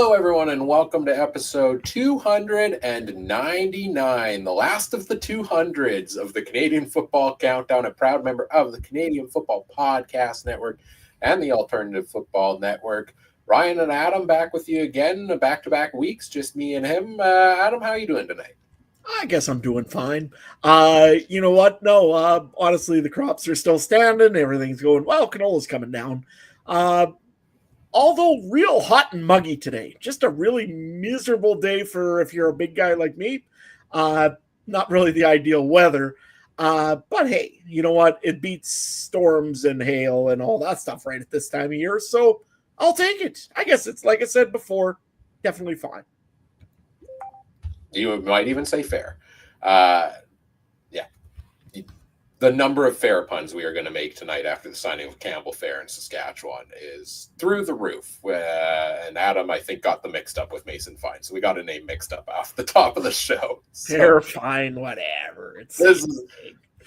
Hello, everyone, and welcome to episode 299, the last of the 200s of the Canadian Football Countdown, a proud member of the Canadian Football Podcast Network and the Alternative Football Network. Ryan and Adam back with you again, back-to-back weeks, just me and him. Adam, how are you doing tonight? I guess I'm doing fine. You know what? No, honestly, the crops are still standing. Everything's going well. Canola's coming down. Although real hot and muggy today. Just a really miserable day for if you're a big guy like me. Not really the ideal weather. But hey, you know what? It beats storms and hail and all that stuff right at this time of year. So I'll take it. I guess it's, like I said before, definitely fine. You might even say fair. The number of fair puns we are going to make tonight after the signing of Campbell Fair in Saskatchewan is through the roof. And Adam, I think, got them mixed up with Mason Fine. So we got a name mixed up off the top of the show. Fair, fine, whatever. This is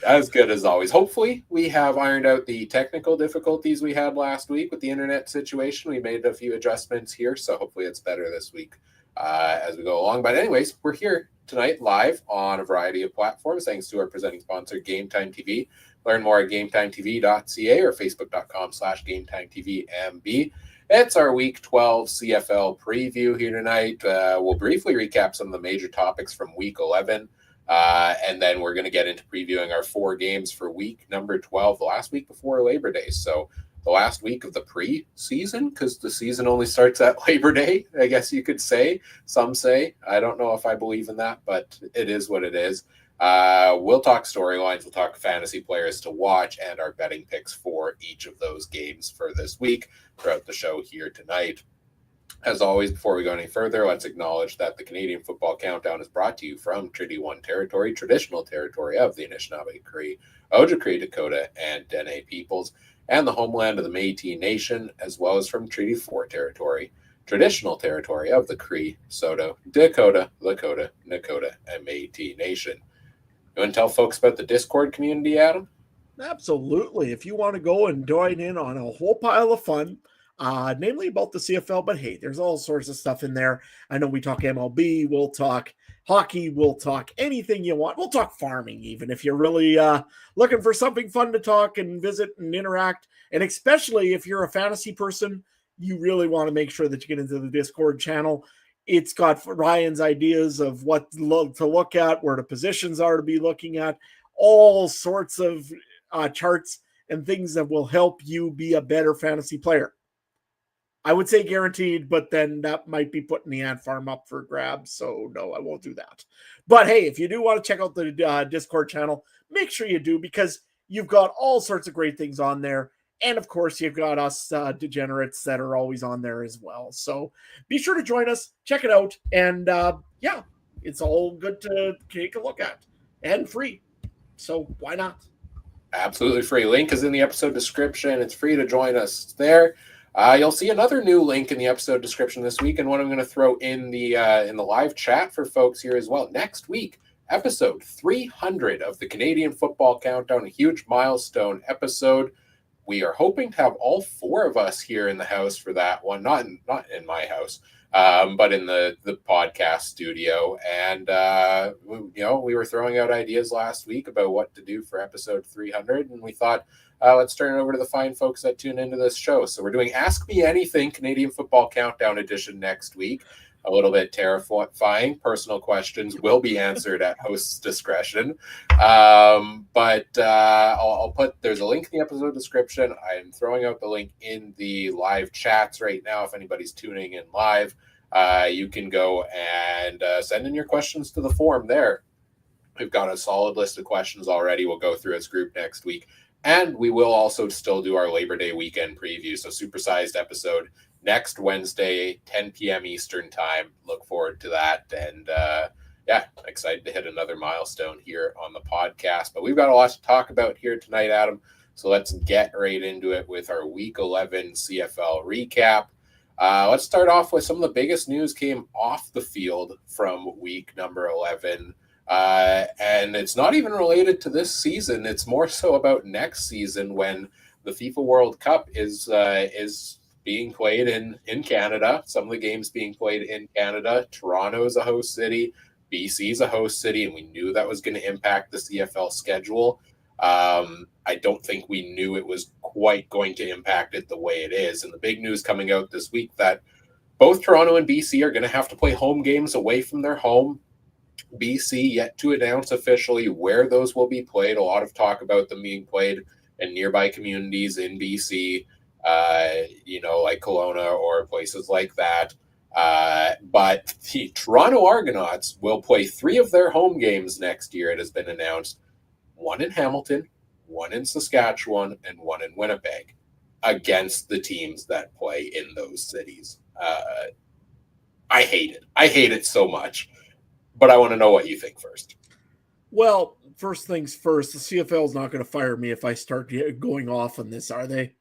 as good as always. Hopefully, we have ironed out the technical difficulties we had last week with the internet situation. We made a few adjustments here, so hopefully it's better this week as we go along. But anyways, we're here tonight live on a variety of platforms thanks to our presenting sponsor Game Time TV. Learn more at GameTimeTV.ca or Facebook.com/GameTimeTVMB. It's our Week 12 CFL preview here tonight. We'll briefly recap some of the major topics from Week 11, and then we're going to get into previewing our 4 games for Week number 12, the last week before Labor Day. So the last week of the preseason, because the season only starts at Labor Day, I guess you could say. Some say. I don't know if I believe in that, but it is what it is. We'll talk storylines, we'll talk fantasy players to watch, and our betting picks for each of those games for this week throughout the show here tonight. As always, before we go any further, let's acknowledge that the Canadian Football Countdown is brought to you from Treaty 1 territory, traditional territory of the Anishinaabe, Cree, Ojibwe, Dakota, and Dene peoples, and the homeland of the Métis Nation, as well as from Treaty 4 territory, traditional territory of the Cree, Saulteaux, Dakota, Lakota, Nakota, and Métis Nation. You want to tell folks about the Discord community, Adam? Absolutely. If you want to go and join in on a whole pile of fun, namely about the CFL, but hey, there's all sorts of stuff in there. I know we talk MLB, we'll talk hockey, we'll talk anything you want. We'll talk farming even if you're really looking for something fun to talk and visit and interact. And especially if you're a fantasy person, you really want to make sure that you get into the Discord channel. It's got Ryan's ideas of what to look at, where the positions are to be looking at, all sorts of charts and things that will help you be a better fantasy player. I would say guaranteed, but then that might be putting the ant farm up for grabs. So no, I won't do that. But hey, if you do want to check out the Discord channel, make sure you do, because you've got all sorts of great things on there. And of course, you've got us degenerates that are always on there as well. So be sure to join us, check it out. And yeah, it's all good to take a look at and free. So why not? Absolutely free. Link is in the episode description. It's free to join us there. You'll see another new link in the episode description this week, and one I'm going to throw in the live chat for folks here as well. Next week, episode 300 of the Canadian Football Countdown, a huge milestone episode. We are hoping to have all 4 of us here in the house for that one, not in my house, but in the podcast studio. And we were throwing out ideas last week about what to do for episode 300, and we thought, let's turn it over to the fine folks that tune into this show. So we're doing Ask Me Anything Canadian Football Countdown edition next week. A little bit terrifying. Personal questions will be answered at host's discretion. But I'll put, there's a link in the episode description. I'm throwing out the link in the live chats right now. If anybody's tuning in live, you can go and send in your questions to the form there. We've got a solid list of questions already. We'll go through as a group next week. And we will also still do our Labor Day weekend preview. So supersized episode next Wednesday, 10 p.m. Eastern time. Look forward to that. And excited to hit another milestone here on the podcast. But we've got a lot to talk about here tonight, Adam. So let's get right into it with our Week 11 CFL recap. Let's start off with some of the biggest news came off the field from week number 11. And it's not even related to this season. It's more so about next season when the FIFA World Cup is being played in Canada. Some of the games being played in Canada. Toronto is a host city. BC is a host city, and we knew that was going to impact the CFL schedule. I don't think we knew it was quite going to impact it the way it is. And the big news coming out this week that both Toronto and BC are going to have to play home games away from their home. BC yet to announce officially where those will be played. A lot of talk about them being played in nearby communities in BC, like Kelowna or places like that. But the Toronto Argonauts will play 3 of their home games next year. It has been announced, 1 in Hamilton, 1 in Saskatchewan, and 1 in Winnipeg, against the teams that play in those cities. I hate it. I hate it so much. But I want to know what you think first. Well, first things first, the CFL is not going to fire me if I start going off on this, are they?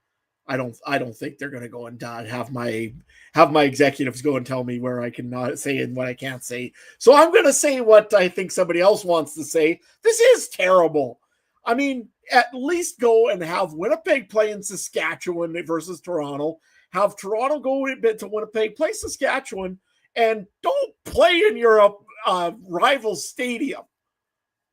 I don't think they're going to go and have my executives go and tell me where I can not say and what I can't say. So I'm going to say what I think somebody else wants to say. This is terrible. I mean, at least go and have Winnipeg play in Saskatchewan versus Toronto. Have Toronto go to Winnipeg, play Saskatchewan, and don't play in your rival stadium.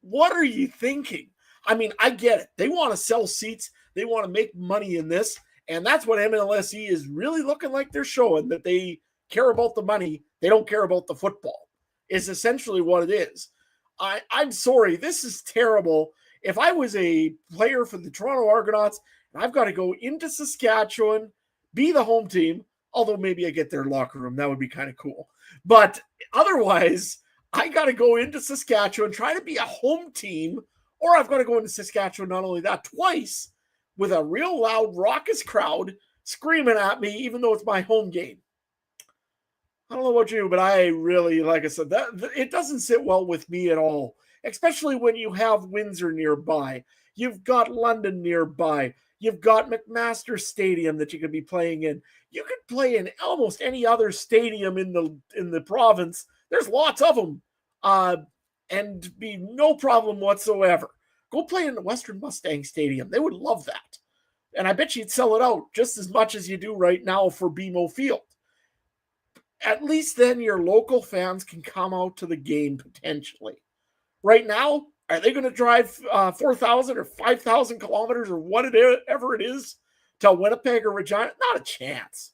What are you thinking? I mean, I get it. They want to sell seats. They want to make money in this. And that's what MLSE is really looking like they're showing, that they care about the money. They don't care about the football. Is essentially what it is. I'm sorry. This is terrible. If I was a player for the Toronto Argonauts and I've got to go into Saskatchewan, be the home team, although maybe I get their locker room. That would be kind of cool. But otherwise, I got to go into Saskatchewan, try to be a home team, or I've got to go into Saskatchewan, not only that, twice, with a real loud, raucous crowd screaming at me, even though it's my home game. I don't know about you, but I really, like I said, that it doesn't sit well with me at all, especially when you have Windsor nearby. You've got London nearby. You've got McMaster Stadium that you could be playing in. You could play in almost any other stadium in the province. There's lots of them, and be no problem whatsoever. Go play in the Western Mustang Stadium. They would love that. And I bet you'd sell it out just as much as you do right now for BMO Field. At least then your local fans can come out to the game potentially. Right now, are they going to drive 4,000 or 5,000 kilometers or whatever it is to Winnipeg or Regina? Not a chance.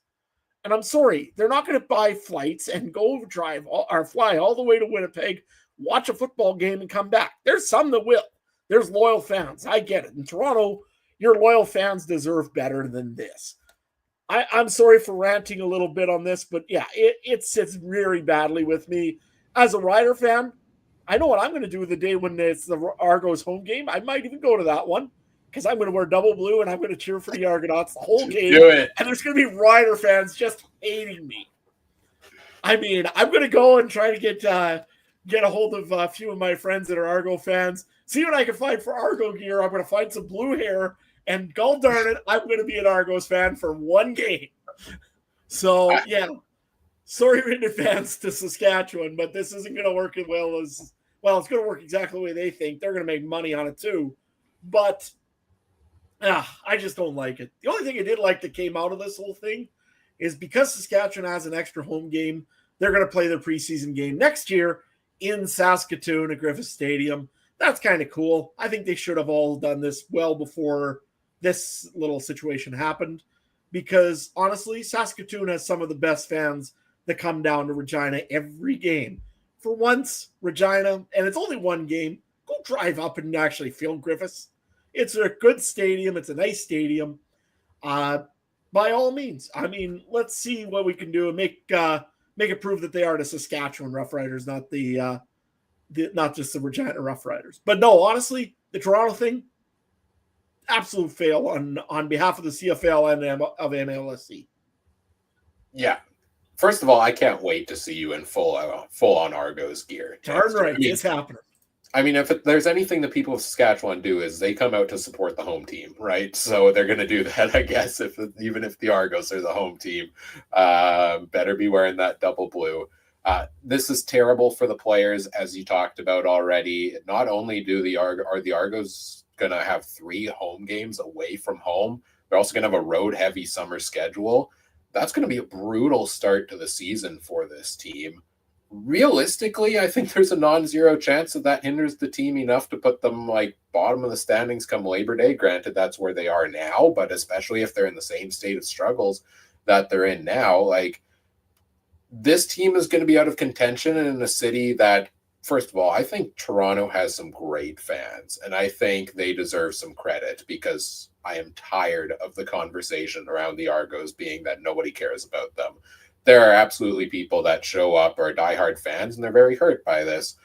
And I'm sorry, they're not going to buy flights and go drive or fly all the way to Winnipeg, watch a football game, and come back. There's some that will. There's loyal fans. I get it. In Toronto, your loyal fans deserve better than this. I'm sorry for ranting a little bit on this, but yeah, it sits very badly with me. As a Rider fan, I know what I'm going to do the day when it's the Argos home game. I might even go to that one because I'm going to wear double blue and I'm going to cheer for the Argonauts the whole game. Do it. And there's going to be Rider fans just hating me. I mean, I'm going to go and try to get a hold of a few of my friends that are Argo fans, see what I can find for Argo gear. I'm going to find some blue hair, and god darn it, I'm going to be an Argos fan for one game. So, yeah. Sorry in advance to Saskatchewan, but this isn't going to work as well as, well, it's going to work exactly the way they think. They're going to make money on it too. But I just don't like it. The only thing I did like that came out of this whole thing is because Saskatchewan has an extra home game, they're going to play their preseason game next year in Saskatoon at Griffith Stadium. That's kind of cool. I think they should have all done this well before this little situation happened because, honestly, Saskatoon has some of the best fans that come down to Regina every game. For once, Regina, and it's only one game, go drive up and actually feel Griffiths. It's a good stadium. It's a nice stadium. By all means. I mean, let's see what we can do and make it prove that they are the Saskatchewan Roughriders, not not just the Regina Roughriders. But no, honestly, the Toronto thing, absolute fail on behalf of the CFL and of MLSE. Yeah. First of all, I can't wait to see you in full on Argos gear. Darn right, it's happening. I mean, if there's anything that people of Saskatchewan do is they come out to support the home team, right? So they're going to do that, I guess, even if the Argos are the home team. Better be wearing that double blue. This is terrible for the players, as you talked about already. Not only are the Argos going to have 3 home games away from home, they're also going to have a road-heavy summer schedule. that's going to be a brutal start to the season for this team. Realistically, I think there's a non-zero chance that hinders the team enough to put them like bottom of the standings come Labor Day. Granted, that's where they are now, but especially if they're in the same state of struggles that they're in now, like this team is going to be out of contention in a city that, first of all, I think Toronto has some great fans, and I think they deserve some credit because I am tired of the conversation around the Argos being that nobody cares about them. There are absolutely people that show up or are diehard fans, and they're very hurt by this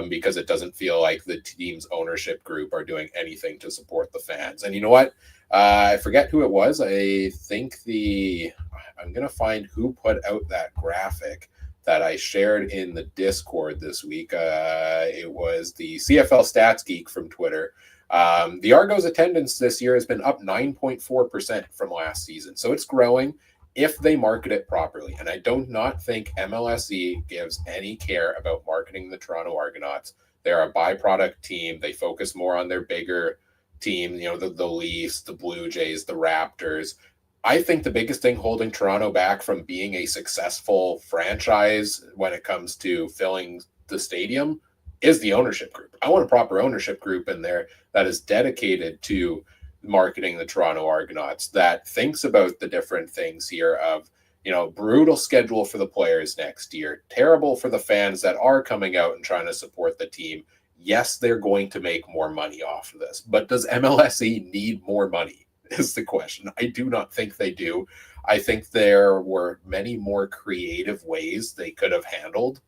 because it doesn't feel like the team's ownership group are doing anything to support the fans. And you know what? I forget who it was. I think I'm going to find who put out that graphic that I shared in the Discord this week. It was the CFL Stats Geek from Twitter. The Argos attendance this year has been up 9.4% from last season. So it's growing if they market it properly. And I do not think MLSE gives any care about marketing the Toronto Argonauts. They're a byproduct team. They focus more on their bigger team, you know, the Leafs, the Blue Jays, the Raptors. I think the biggest thing holding Toronto back from being a successful franchise when it comes to filling the stadium is the ownership group. I want a proper ownership group in there that is dedicated to marketing the Toronto Argonauts, that thinks about the different things here of, you know, brutal schedule for the players next year, terrible for the fans that are coming out and trying to support the team. Yes, they're going to make more money off of this, but does MLSE need more money is the question. I do not think they do. I think there were many more creative ways they could have handled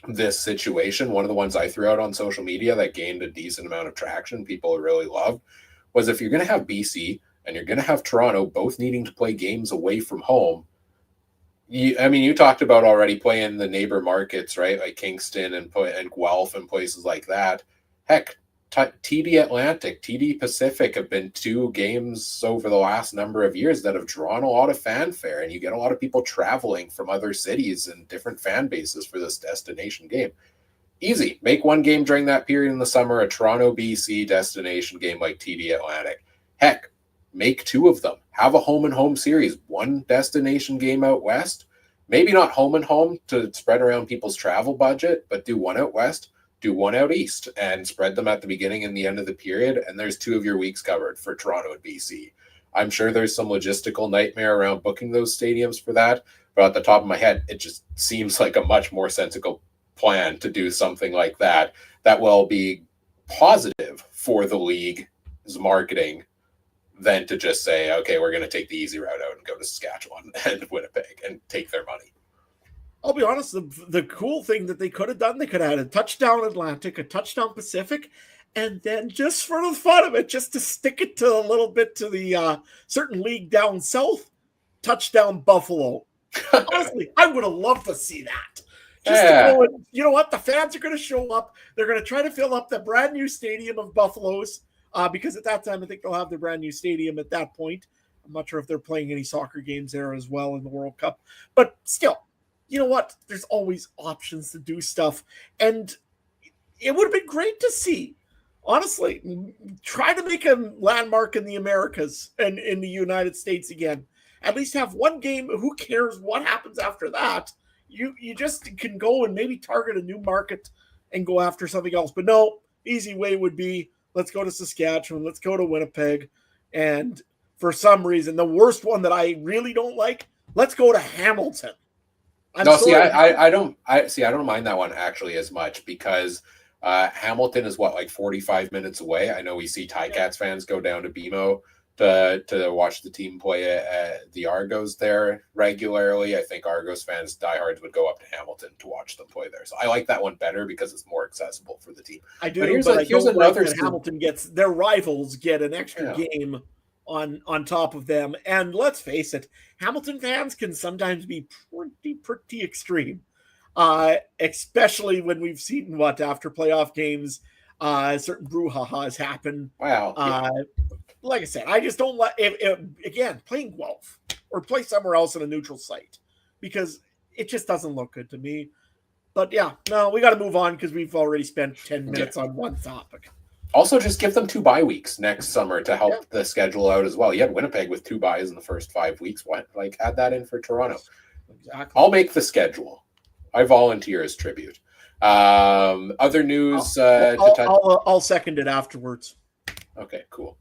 this situation. One of the ones I threw out on social media that gained a decent amount of traction, people really loved, was if you're going to have BC and you're going to have Toronto both needing to play games away from home, you talked about already playing the neighbor markets, right? Like Kingston and Guelph and places like that. Heck, TD Atlantic, TD Pacific have been two games over the last number of years that have drawn a lot of fanfare, and you get a lot of people traveling from other cities and different fan bases for this destination game. Easy. Make one game during that period in the summer, a Toronto, BC destination game like TD Atlantic. Heck, make two of them. Have a home and home series. One destination game out west. Maybe not home and home to spread around people's travel budget, but do one out west, do one out east, and spread them at the beginning and the end of the period. And there's 2 of your weeks covered for Toronto and BC. I'm sure there's some logistical nightmare around booking those stadiums for that. But at the top of my head, it just seems like a much more sensible plan to do something like that will be positive for the league's marketing than to just say, okay, we're going to take the easy route out and go to Saskatchewan and Winnipeg and take their money. I'll be honest, the cool thing that they could have done, they could have had a touchdown Atlantic, a touchdown Pacific, and then just for the fun of it, just to stick it to a little bit to the certain league down south, touchdown Buffalo. Honestly, I would have loved to see that. Just to go and, you know what? The fans are going to show up. They're going to try to fill up the brand new stadium of Buffalo's because at that time, I think they'll have their brand new stadium at that point. I'm not sure if they're playing any soccer games there as well in the World Cup. But still, you know what? There's always options to do stuff. And it would have been great to see, honestly, try to make a landmark in the Americas and in the United States again. At least have one game. Who cares what happens after that? You just can go and maybe target a new market and go after something else. But no, easy way would be, let's go to Saskatchewan, let's go to Winnipeg. And for some reason, the worst one that I really don't like, let's go to Hamilton. I don't mind that one actually as much because Hamilton is like 45 minutes away. I know we see Ticats fans go down to BMO to watch the team play at the Argos there regularly. I think Argos fans, diehards, would go up to Hamilton to watch them play there. So I like that one better because it's more accessible for the team. I do, but I don't like that Hamilton gets their rivals get an extra game on top of them. And let's face it, Hamilton fans can sometimes be pretty extreme, especially when we've seen after playoff games, certain brouhahas happen. Wow. Like I said, I just don't like, again, playing Guelph or play somewhere else in a neutral site because it just doesn't look good to me. But yeah, no, we got to move on because we've already spent 10 minutes on one topic. Also, just give them 2 bye weeks next summer to help the schedule out as well. You had Winnipeg with 2 byes in the first 5 weeks. What? Like, add that in for Toronto. Exactly. I'll make the schedule. I volunteer as tribute. Other news. I'll second it afterwards. Okay, cool.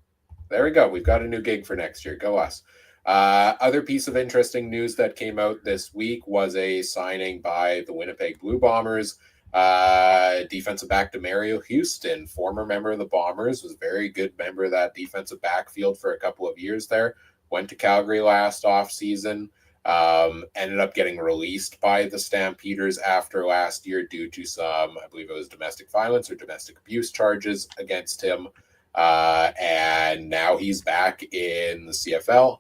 There we go. We've got a new gig for next year. Go us. Other piece of interesting news that came out this week was a signing by the Winnipeg Blue Bombers. Defensive back DeMario Houston, former member of the Bombers, was a very good member of that defensive backfield for a couple of years there. Went to Calgary last offseason. Ended up getting released by the Stampeders after last year due to some, I believe it was domestic violence or domestic abuse charges against him. And now he's back in the CFL.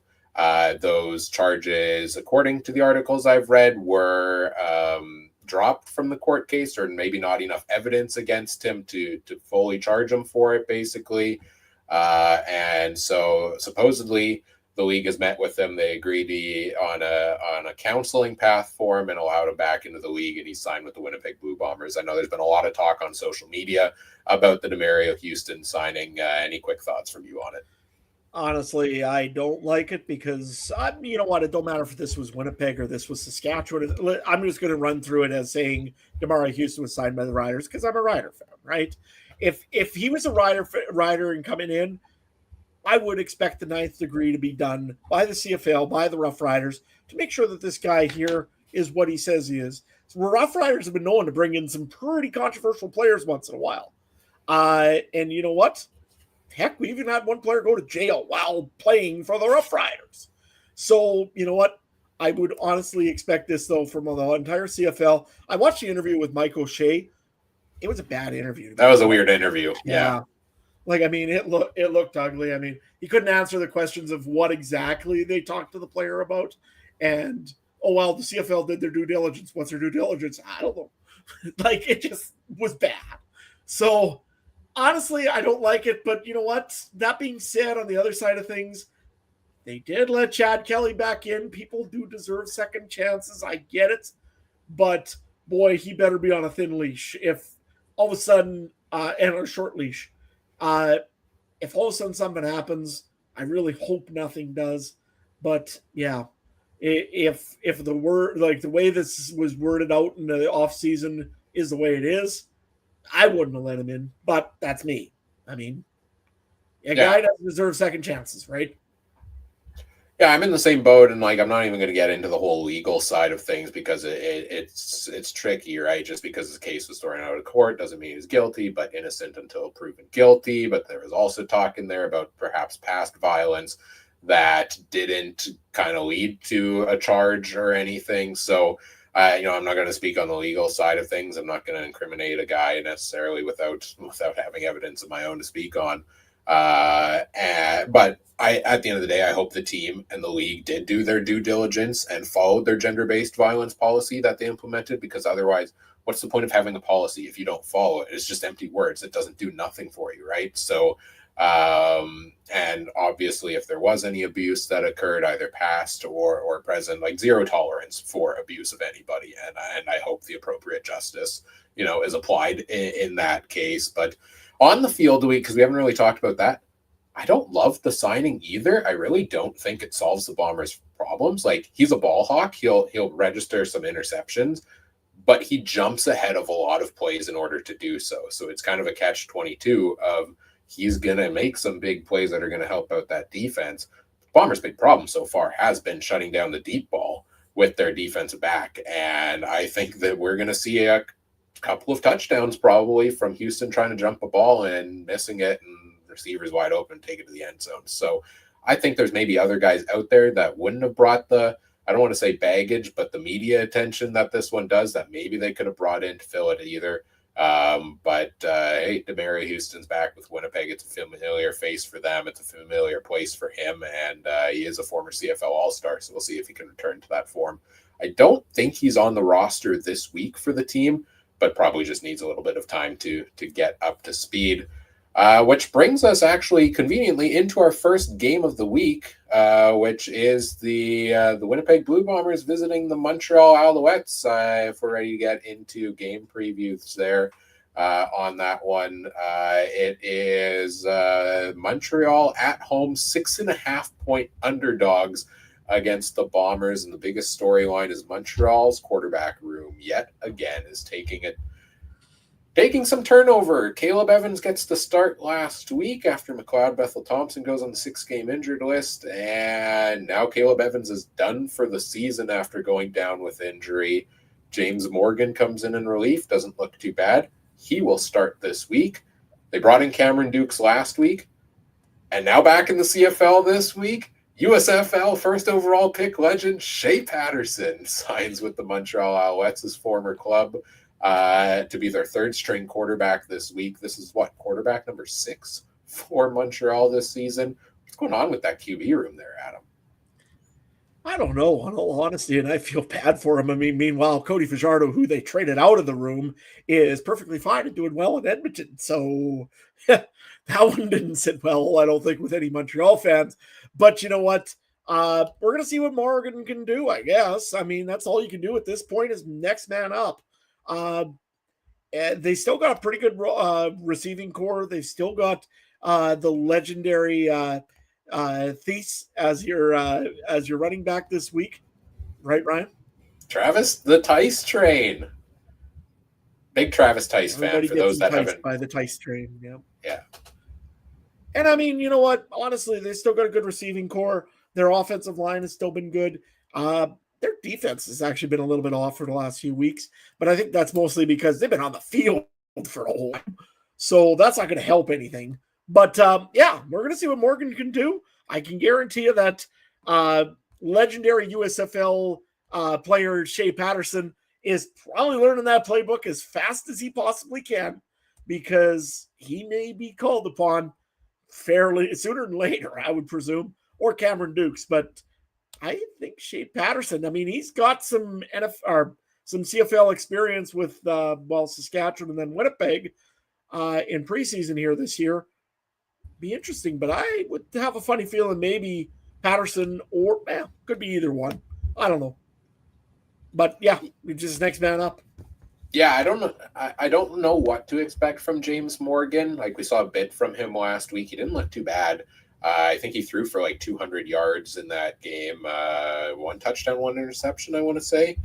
Those charges, according to the articles I've read, were dropped from the court case, or maybe not enough evidence against him to fully charge him for it, basically. And so supposedly the league has met with him. They agreed on a counseling path for him and allowed him back into the league, and he signed with the Winnipeg Blue Bombers. I know there's been a lot of talk on social media about the DeMario Houston signing. Any quick thoughts from you on it? Honestly, I don't like it because, you know what, it don't matter if this was Winnipeg or this was Saskatchewan. I'm just going to run through it as saying DeMario Houston was signed by the Riders because I'm a Rider fan, right? If he was a Rider and coming in, I would expect the ninth degree to be done by the CFL, by the Rough Riders, to make sure that this guy here is what he says he is. So Rough Riders have been known to bring in some pretty controversial players once in a while. And you know what? Heck, we even had one player go to jail while playing for the Rough Riders. So, you know what? I would honestly expect this, though, from the entire CFL. I watched the interview with Mike O'Shea. It was a bad interview. That was a weird interview. Yeah. Like, I mean, it looked ugly. I mean, he couldn't answer the questions of what exactly they talked to the player about. And, oh, well, the CFL did their due diligence. What's their due diligence? I don't know. Like, it just was bad. So, honestly, I don't like it, but you know what? That being said, on the other side of things, they did let Chad Kelly back in. People do deserve second chances. I get it. But, boy, he better be on a thin leash. If all of a sudden, and on a short leash, if all of a sudden something happens, I really hope nothing does. But, yeah, if the word, like the way this was worded out in the offseason is the way it is, I wouldn't have let him in, but that's me. I mean, guy doesn't deserve second chances, right? Yeah, I'm in the same boat, and like I'm not even going to get into the whole legal side of things because it's tricky, right? Just because his case was thrown out of court doesn't mean he's guilty, but innocent until proven guilty. But there was also talk in there about perhaps past violence that didn't kind of lead to a charge or anything. So I'm not going to speak on the legal side of things. I'm not going to incriminate a guy necessarily without having evidence of my own to speak on. But at the end of the day, I hope the team and the league did do their due diligence and followed their gender-based violence policy that they implemented, because otherwise, what's the point of having a policy if you don't follow it? It's just empty words. It doesn't do nothing for you, right? So, and obviously, if there was any abuse that occurred, either past or present, like zero tolerance for abuse of anybody. And I hope the appropriate justice, is applied in that case. But on the field, because we haven't really talked about that, I don't love the signing either. I really don't think it solves the Bombers' problems. Like, he's a ball hawk. He'll register some interceptions, but he jumps ahead of a lot of plays in order to do so. So it's kind of a catch-22 of he's going to make some big plays that are going to help out that defense. The Bombers' big problem so far has been shutting down the deep ball with their defensive back. And I think that we're going to see a couple of touchdowns probably from Houston trying to jump a ball and missing it, and receivers wide open, take it to the end zone. So I think there's maybe other guys out there that wouldn't have brought I don't want to say baggage, but the media attention that this one does, that maybe they could have brought in to fill it either. But hey, DeMario Houston's back with Winnipeg. It's a familiar face for them. It's a familiar place for him, and he is a former CFL All-Star, so we'll see if he can return to that form. I don't think he's on the roster this week for the team, but probably just needs a little bit of time to get up to speed. Which brings us actually conveniently into our first game of the week, which is the Winnipeg Blue Bombers visiting the Montreal Alouettes. If we're ready to get into game previews there. on that one. It is Montreal at home, 6.5-point underdogs against the Bombers. And the biggest storyline is Montreal's quarterback room yet again is taking some turnover. Caleb Evans gets the start last week after McLeod Bethel Thompson goes on the 6-game injured list. And now Caleb Evans is done for the season after going down with injury. James Morgan comes in relief. Doesn't look too bad. He will start this week. They brought in Cameron Dukes last week. And now back in the CFL this week, USFL first overall pick legend Shea Patterson signs with the Montreal Alouettes, his former club, to be their third-string quarterback this week. This is quarterback number 6 for Montreal this season. What's going on with that QB room there, Adam? I don't know, in all honesty, and I feel bad for him. I mean, meanwhile, Cody Fajardo, who they traded out of the room, is perfectly fine and doing well in Edmonton. So that one didn't sit well, I don't think, with any Montreal fans. But you know what? We're going to see what Morgan can do, I guess. I mean, that's all you can do at this point is next man up. And they still got a pretty good receiving core. They've still got the legendary Thies as your running back this week, right, Ryan? Travis the Tice train. Big Travis Tice fan for those that haven't. By the Tice train, yeah. Yeah. And I mean, you know what? Honestly, they still got a good receiving core. Their offensive line has still been good. Their defense has actually been a little bit off for the last few weeks, but I think that's mostly because they've been on the field for a whole time. So that's not going to help anything. But yeah, we're going to see what Morgan can do. I can guarantee you that legendary USFL player Shea Patterson is probably learning that playbook as fast as he possibly can, because he may be called upon fairly sooner than later, I would presume, or Cameron Dukes. But I think Shea Patterson, I mean, he's got some CFL experience with Saskatchewan and then Winnipeg in preseason here this year. Be interesting, but I would have a funny feeling maybe Patterson or could be either one. I don't know. But yeah, just next man up. Yeah, I don't know. I don't know what to expect from James Morgan. Like, we saw a bit from him last week. He didn't look too bad. I think he threw for like 200 yards in that game. 1 touchdown, 1 interception, I want to say,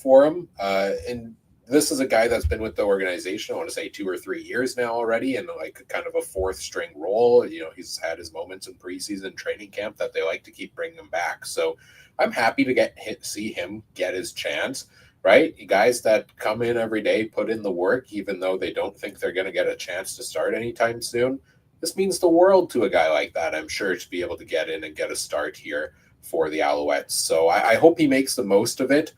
for him. And this is a guy that's been with the organization, I want to say 2 or 3 years now already, and like kind of a 4th string role. You know, he's had his moments in preseason training camp that they like to keep bringing him back. So I'm happy to see him get his chance, right? Guys that come in every day, put in the work, even though they don't think they're going to get a chance to start anytime soon. This means the world to a guy like that, I'm sure, to be able to get in and get a start here for the Alouettes. So I hope he makes the most of it.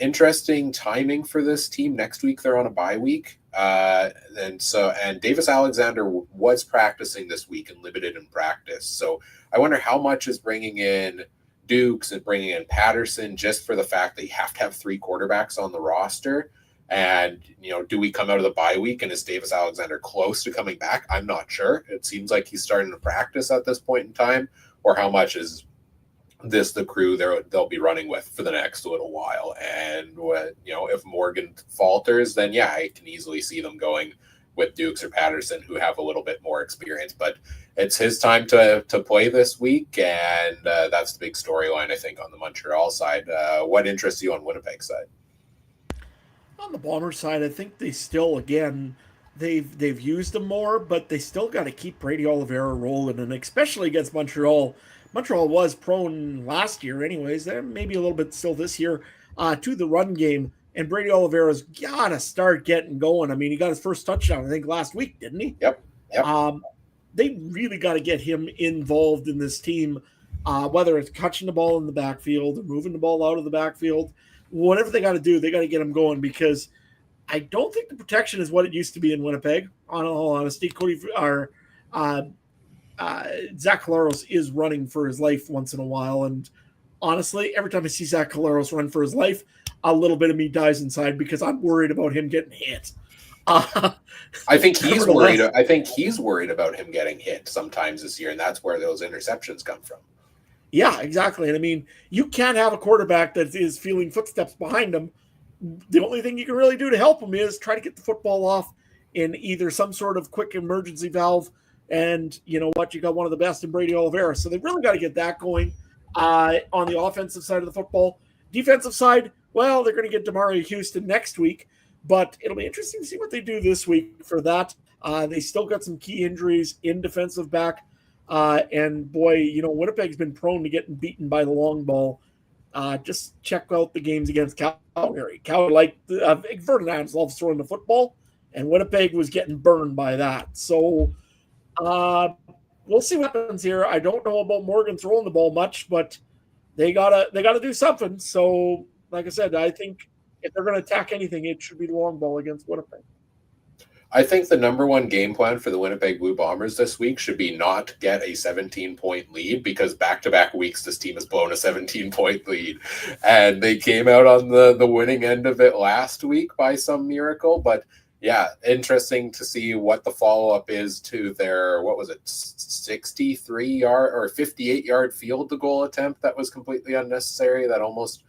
Interesting timing for this team. Next week they're on a bye week, and Davis Alexander was practicing this week and limited in practice. So I wonder how much is bringing in Dukes and bringing in Patterson just for the fact that you have to have 3 quarterbacks on the roster. And, you know, do we come out of the bye week and is Davis Alexander close to coming back? I'm not sure. It seems like he's starting to practice at this point in time. Or how much is this the crew they'll be running with for the next little while? And, you know, if Morgan falters, then, yeah, I can easily see them going with Dukes or Patterson, who have a little bit more experience. But it's his time to play this week, and that's the big storyline, I think, on the Montreal side. What interests you on Winnipeg side? On the Bomber side, I think they still, again, they've used them more, but they still got to keep Brady Oliveira rolling, and especially against Montreal. Montreal was prone last year anyways. They're maybe a little bit still this year to the run game, and Brady Oliveira's got to start getting going. I mean, he got his first touchdown, I think, last week, didn't he? Yep. They really got to get him involved in this team, whether it's catching the ball in the backfield or moving the ball out of the backfield. Whatever they got to do, they got to get him going, because I don't think the protection is what it used to be in Winnipeg, on all honesty. Zach Collaros is running for his life once in a while, and honestly, every time I see Zach Collaros run for his life, a little bit of me dies inside, because I'm worried about him getting hit. I think he's worried. I think he's worried about him getting hit sometimes this year, and that's where those interceptions come from. Yeah, exactly. And I mean, you can't have a quarterback that is feeling footsteps behind him. The only thing you can really do to help him is try to get the football off in either some sort of quick emergency valve. And you know what? You got one of the best in Brady Oliveira. So they've really got to get that going on the offensive side of the football. Defensive side, well, they're going to get Damari Houston next week, but it'll be interesting to see what they do this week for that. They still got some key injuries in defensive back. And boy, you know, Winnipeg's been prone to getting beaten by the long ball. Just check out the games against Calgary. Calgary, Ferdinand loves throwing the football, and Winnipeg was getting burned by that. So we'll see what happens here. I don't know about Morgan throwing the ball much, but they gotta do something. So, like I said, I think if they're going to attack anything, it should be the long ball against Winnipeg. I think the number one game plan for the Winnipeg Blue Bombers this week should be not get a 17-point lead, because back-to-back weeks this team has blown a 17-point lead. And they came out on the winning end of it last week by some miracle. But yeah, interesting to see what the follow-up is to their, 63-yard or 58-yard field goal attempt that was completely unnecessary, that almost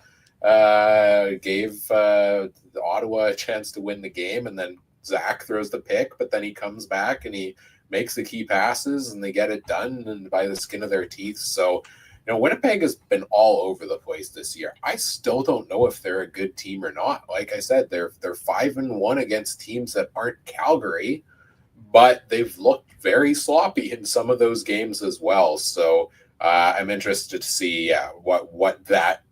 gave Ottawa a chance to win the game. And then Zach throws the pick, but then he comes back and he makes the key passes and they get it done and by the skin of their teeth. So, you know, Winnipeg has been all over the place this year. I still don't know if they're a good team or not. Like I said, they're 5-1 against teams that aren't Calgary, but they've looked very sloppy in some of those games as well. So I'm interested to see what that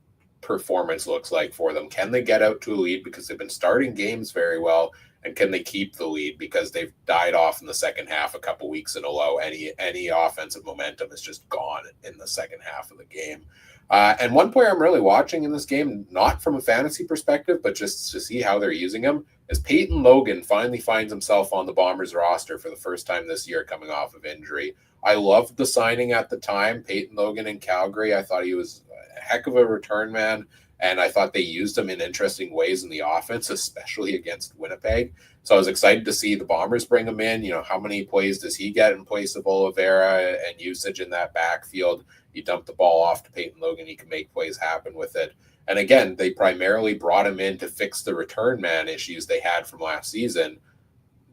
performance looks like for them. Can they get out to a lead, because they've been starting games very well? And can they keep the lead, because they've died off in the second half a couple weeks in a row? Any offensive momentum is just gone in the second half of the game. And one player I'm really watching in this game, not from a fantasy perspective, but just to see how they're using him, is Peyton Logan finally finds himself on the Bombers roster for the first time this year coming off of injury. I loved the signing at the time, Peyton Logan in Calgary. I thought he was a heck of a return man. And I thought they used him in interesting ways in the offense, especially against Winnipeg. So I was excited to see the Bombers bring him in. You know, how many plays does he get in place of Oliveira and usage in that backfield? You dump the ball off to Peyton Logan, he can make plays happen with it. And again, they primarily brought him in to fix the return man issues they had from last season.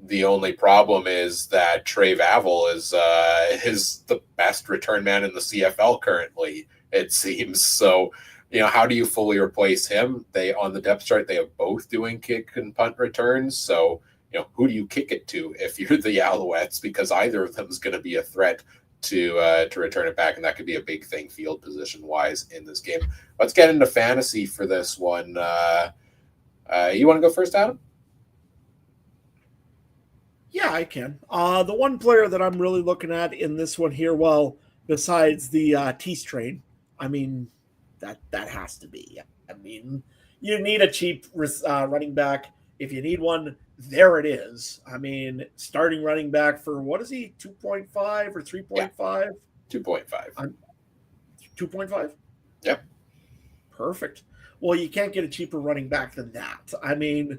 The only problem is that Trey Vavel is the best return man in the CFL currently, it seems. So, you know, how do you fully replace him? They, on the depth chart, they have both doing kick and punt returns. So, you know, who do you kick it to if you're the Alouettes? Because either of them is going to be a threat to return it back, and that could be a big thing field position wise in this game. Let's get into fantasy for this one. You want to go first, Adam? Yeah, I can. The one player that I'm really looking at in this one here, well, besides the T-Strain, I mean, that has to be. I mean, you need a cheap running back. If you need one, there it is. I mean, starting running back for, what is he, 2.5 or 3.5? Yeah, 2.5. 2.5? Yep. Perfect. Well, you can't get a cheaper running back than that. I mean,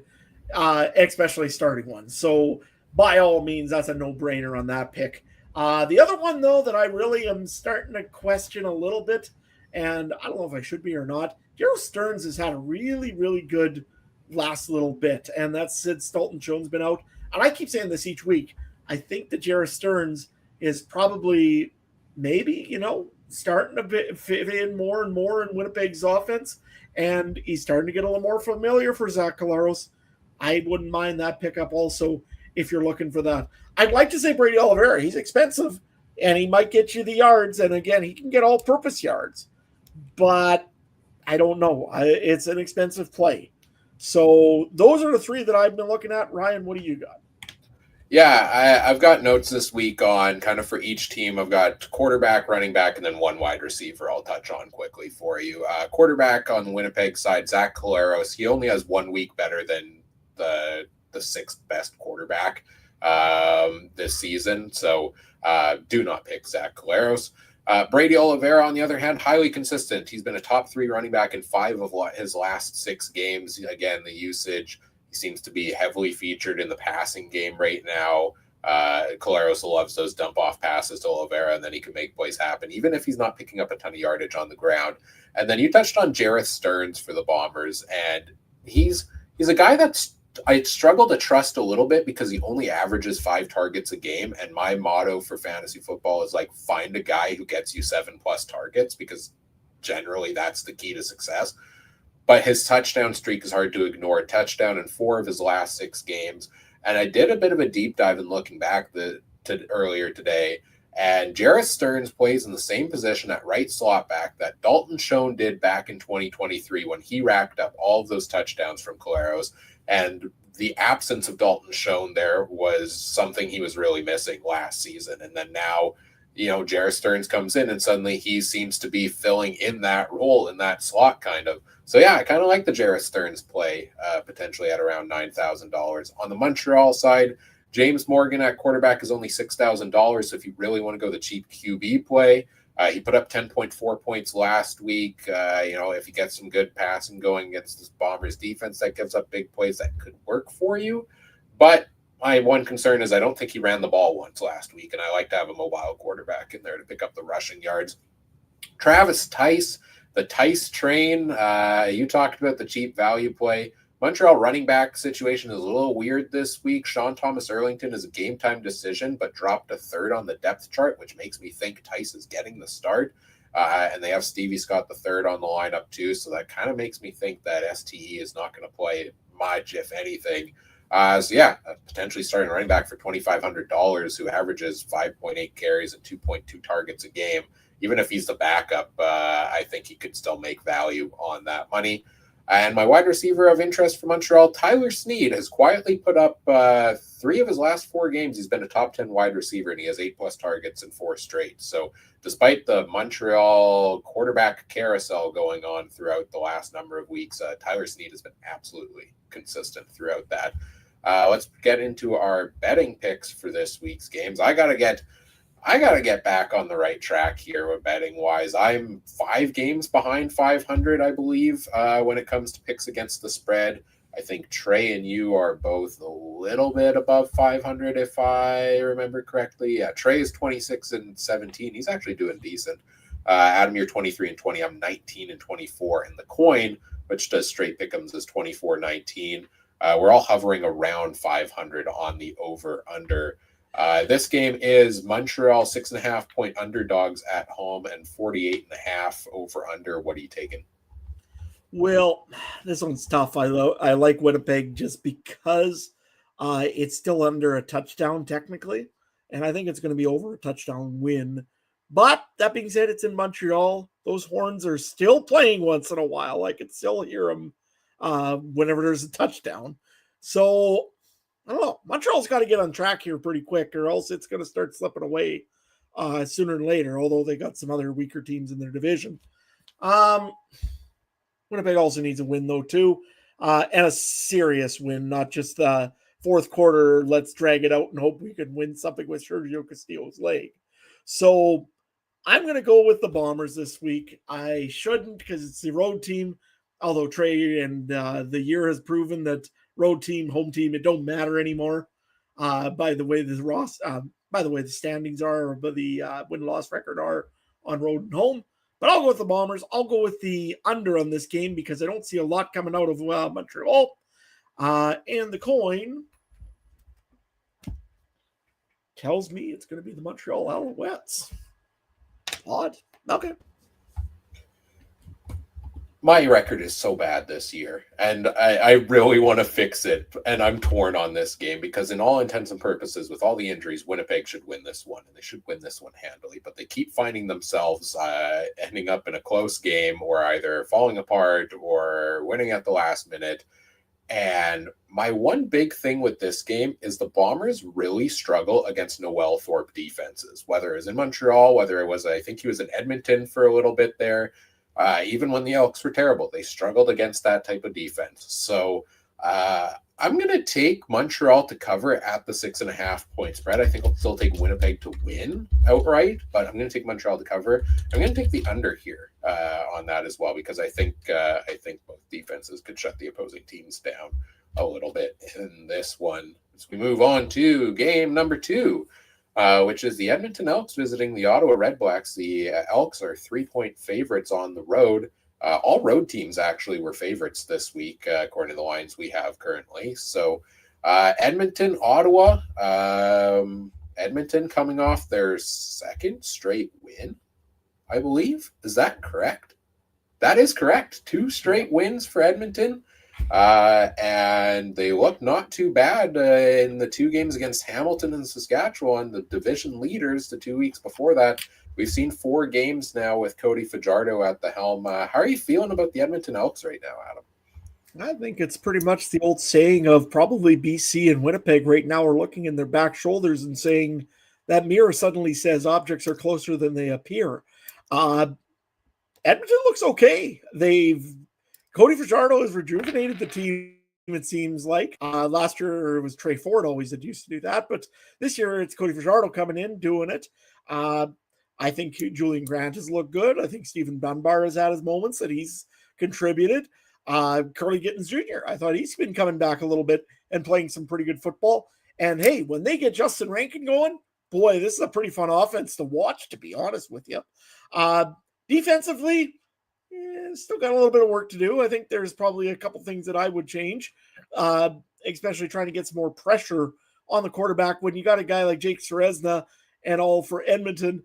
especially starting one. So by all means, that's a no-brainer on that pick. The other one, though, that I really am starting to question a little bit, and I don't know if I should be or not, Daryl Stearns has had a really, really good last little bit, and that's since Dalton Jones been out. And I keep saying this each week. I think that Jared Stearns is probably maybe, you know, starting to fit in more and more in Winnipeg's offense, and he's starting to get a little more familiar for Zach Collaros. I wouldn't mind that pickup also if you're looking for that. I'd like to say Brady Oliveira. He's expensive, and he might get you the yards, and again, he can get all-purpose yards. But I don't know. It's an expensive play. So those are the three that I've been looking at. Ryan, what do you got? Yeah, I've got notes this week on kind of for each team. I've got quarterback, running back, and then one wide receiver I'll touch on quickly for you. Quarterback on the Winnipeg side, Zach Collaros. He only has 1 week better than the sixth best quarterback this season. So do not pick Zach Collaros. Brady Oliveira, on the other hand, highly consistent. He's been a top 3 running back in 5 of his last 6 games. Again, the usage, he seems to be heavily featured in the passing game right now. Collaros loves those dump-off passes to Oliveira, and then he can make plays happen, even if he's not picking up a ton of yardage on the ground. And then you touched on Jareth Stearns for the Bombers, and he's a guy that's I struggle to trust a little bit because he only averages 5 targets a game. And my motto for fantasy football is like, find a guy who gets you 7+ targets, because generally that's the key to success. But his touchdown streak is hard to ignore. A touchdown in 4 of his last 6 games. And I did a bit of a deep dive in looking back to earlier today. And Jarrett Stearns plays in the same position at right slot back that Dalton Schoen did back in 2023 when he racked up all of those touchdowns from Caleros. And the absence of Dalton Schoen there was something he was really missing last season. And then now, Jarrett Stearns comes in and suddenly he seems to be filling in that role in that slot kind of. So yeah, I kind of like the Jarrett Stearns play potentially at around $9,000. On the Montreal side, James Morgan at quarterback is only $6,000. So if you really want to go the cheap QB play, he put up 10.4 points last week. If you get some good passing going against this Bombers defense that gives up big plays, that could work for you. But my one concern is I don't think he ran the ball once last week, and I like to have a mobile quarterback in there to pick up the rushing yards. Travis Tice, the Tice train. You talked about the cheap value play. Montreal running back situation is a little weird this week. Sean Thomas Erlington is a game-time decision, but dropped a 3rd on the depth chart, which makes me think Tice is getting the start. And they have Stevie Scott the 3rd on the lineup too, so that kind of makes me think that STE is not going to play much, if anything. Potentially starting running back for $2,500 who averages 5.8 carries and 2.2 targets a game. Even if he's the backup, I think he could still make value on that money. And my wide receiver of interest for Montreal, Tyler Snead, has quietly put up 3 of his last 4 games. He's been a top 10 wide receiver, and he has 8+ targets in 4 straight. So despite the Montreal quarterback carousel going on throughout the last number of weeks, Tyler Snead has been absolutely consistent throughout that. Let's get into our betting picks for this week's games. I gotta get back on the right track here with betting wise. I'm 5 games behind 500, I believe, when it comes to picks against the spread. I think Trey and you are both a little bit above 500, if I remember correctly. Yeah, Trey is 26-17. He's actually doing decent. Adam, you're 23-20. I'm 19-24. And the coin, which does straight pick'ems, is 24-19. We're all hovering around 500 on the over-under. This game is Montreal 6.5 point underdogs at home and 48.5 over under. What are you taking? Well, this one's tough. I like Winnipeg just because it's still under a touchdown technically, and I think it's going to be over a touchdown win. But that being said, it's in Montreal. Those horns are still playing once in a while. I can still hear them whenever there's a touchdown. So I don't know. Montreal's got to get on track here pretty quick, or else it's going to start slipping away sooner or later, although they got some other weaker teams in their division. Winnipeg also needs a win, though, too, and a serious win, not just the fourth quarter, let's drag it out and hope we can win something with Sergio Castillo's leg. So I'm going to go with the Bombers this week. I shouldn't because it's the road team, although Trey and the year has proven that road team, home team, it don't matter anymore. By the way the standings are, or by the win-loss record are on road and home. But I'll go with the Bombers. I'll go with the under on this game because I don't see a lot coming out of Montreal. And the coin tells me it's going to be the Montreal Alouettes. Odd. Okay. My record is so bad this year, and I really want to fix it, and I'm torn on this game because in all intents and purposes, with all the injuries, Winnipeg should win this one, and they should win this one handily, but they keep finding themselves ending up in a close game or either falling apart or winning at the last minute. And my one big thing with this game is the Bombers really struggle against Noel Thorpe defenses, whether it was in Montreal, whether it was, I think he was in Edmonton for a little bit there. Even when the Elks were terrible, they struggled against that type of defense. So I'm going to take Montreal to cover at the 6.5 point spread. I think I'll still take Winnipeg to win outright, but I'm going to take Montreal to cover. I'm going to take the under here on that as well because I think both defenses could shut the opposing teams down a little bit in this one. As we move on to game number 2. Which is the Edmonton Elks visiting the Ottawa Redblacks. The Elks are 3-point favorites on the road. All road teams actually were favorites this week, according to the lines we have currently. So Edmonton, Ottawa, Edmonton coming off their second straight win, I believe. Is that correct? That is correct. 2 straight wins for Edmonton. And they look not too bad in the 2 games against Hamilton and Saskatchewan, the division leaders, the 2 weeks before that. We've seen 4 games now with Cody Fajardo at the helm. How are you feeling about the Edmonton Elks right now, Adam? I think it's pretty much the old saying of probably BC and Winnipeg right now are looking in their back shoulders and saying that mirror suddenly says objects are closer than they appear. Edmonton looks okay. Cody Fajardo has rejuvenated the team, it seems like. Last year it was Trey Ford always that used to do that, but this year it's Cody Fajardo coming in, doing it. I think Julian Grant has looked good. I think Stephen Dunbar has had his moments that he's contributed. Curly Gittins Jr., I thought he's been coming back a little bit and playing some pretty good football. And hey, when they get Justin Rankin going, boy, this is a pretty fun offense to watch, to be honest with you. Defensively, still got a little bit of work to do. I think there's probably a couple things that I would change, especially trying to get some more pressure on the quarterback. When you got a guy like Jake Serezna and all for Edmonton,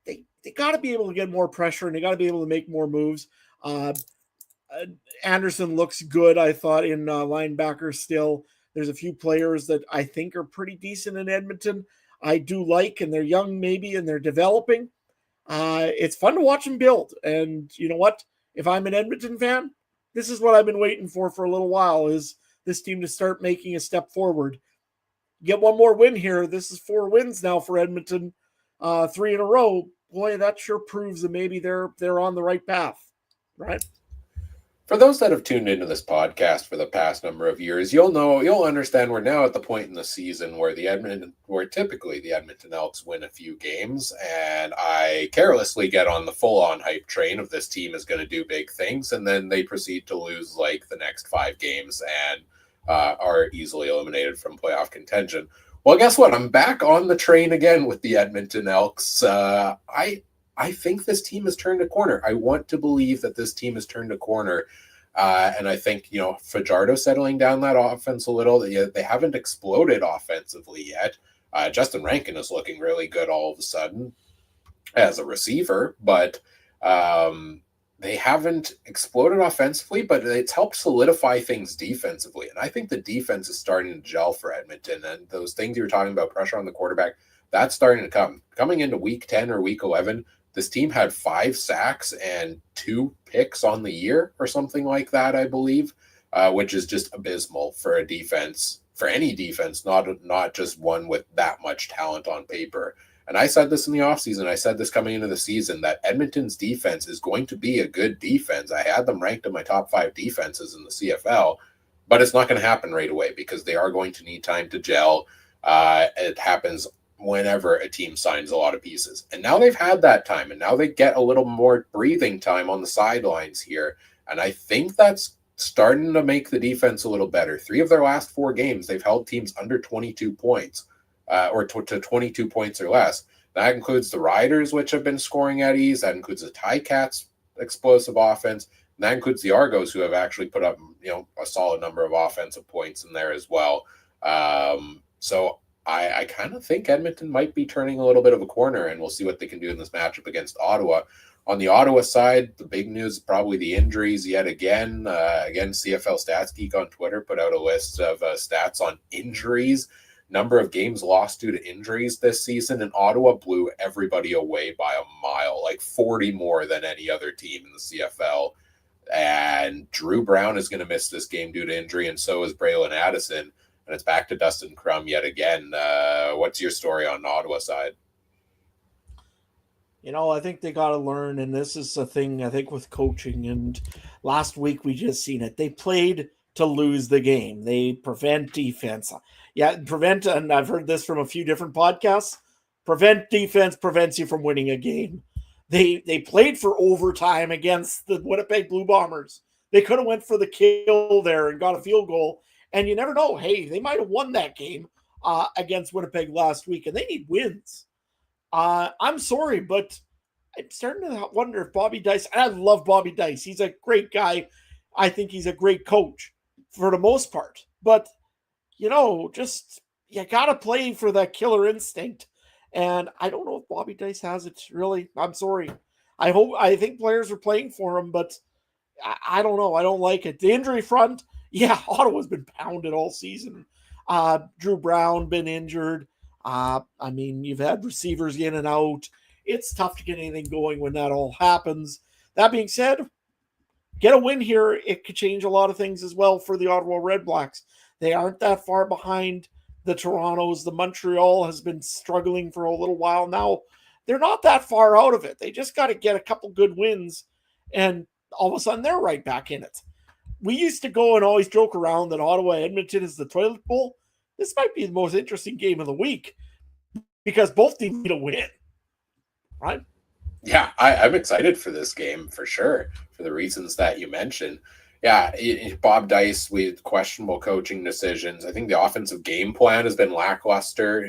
they got to be able to get more pressure and they got to be able to make more moves. Anderson looks good, I thought, in linebacker still. There's a few players that I think are pretty decent in Edmonton. I do like, and they're young maybe, and they're developing. It's fun to watch them build. And you know what? If I'm an Edmonton fan, this is what I've been waiting for a little while, is this team to start making a step forward. Get one more win here. This is 4 wins now for Edmonton, 3 in a row. Boy, that sure proves that maybe they're on the right path, right? For those that have tuned into this podcast for the past number of years, you'll understand we're now at the point in the season where typically the Edmonton Elks win a few games, and I carelessly get on the full-on hype train of this team is going to do big things, and then they proceed to lose like the next 5 games and are easily eliminated from playoff contention. Well, guess what? I'm back on the train again with the Edmonton Elks. I think this team has turned a corner. I want to believe that this team has turned a corner. And I think, Fajardo settling down that offense a little. They haven't exploded offensively yet. Justin Rankin is looking really good all of a sudden as a receiver, but they haven't exploded offensively, but it's helped solidify things defensively. And I think the defense is starting to gel for Edmonton. And those things you were talking about, pressure on the quarterback, that's starting to come. Coming into week 10 or week 11, this team had 5 sacks and 2 picks on the year or something like that, I believe, which is just abysmal for a defense, for any defense, not just one with that much talent on paper. And I said this in the offseason. I said this coming into the season, that Edmonton's defense is going to be a good defense. I had them ranked in my top 5 defenses in the CFL, but it's not going to happen right away because they are going to need time to gel. It happens whenever a team signs a lot of pieces. And now they've had that time, and now they get a little more breathing time on the sidelines here. And I think that's starting to make the defense a little better. 3 of their last 4 games, they've held teams under 22 points, or to 22 points or less. That includes the Riders, which have been scoring at ease. That includes the Ticats' explosive offense. And that includes the Argos, who have actually put up, a solid number of offensive points in there as well. So I kind of think Edmonton might be turning a little bit of a corner, and we'll see what they can do in this matchup against Ottawa. On the Ottawa side, the big news is probably the injuries yet again. CFL Stats Geek on Twitter put out a list of stats on injuries, number of games lost due to injuries this season, and Ottawa blew everybody away by a mile, like 40 more than any other team in the CFL. And Drew Brown is going to miss this game due to injury, and so is Braylon Addison. And it's back to Dustin Crum yet again. What's your story on the Ottawa side? I think they got to learn, and this is a thing, I think, with coaching. And last week we just seen it. They played to lose the game. They prevent defense. And I've heard this from a few different podcasts. Prevent defense prevents you from winning a game. They played for overtime against the Winnipeg Blue Bombers. They could have went for the kill there and got a field goal. And you never know. Hey, they might have won that game against Winnipeg last week, and they need wins. I'm sorry, but I'm starting to wonder if Bobby Dice, and I love Bobby Dice. He's a great guy. I think he's a great coach for the most part. But, just you got to play for that killer instinct. And I don't know if Bobby Dice has it, really. I'm sorry. I think players are playing for him, but I don't know. I don't like it. The injury front, yeah, Ottawa's been pounded all season. Drew Brown been injured. You've had receivers in and out. It's tough to get anything going when that all happens. That being said, get a win here. It could change a lot of things as well for the Ottawa Red Blacks. They aren't that far behind the Torontos. The Montreal has been struggling for a little while now. They're not that far out of it. They just got to get a couple good wins, and all of a sudden they're right back in it. We used to go and always joke around that Ottawa Edmonton is the toilet bowl. This might be the most interesting game of the week because both teams need a win, right? Yeah, I'm excited for this game for sure, for the reasons that you mentioned. Yeah, Bob Dice with questionable coaching decisions. I think the offensive game plan has been lackluster.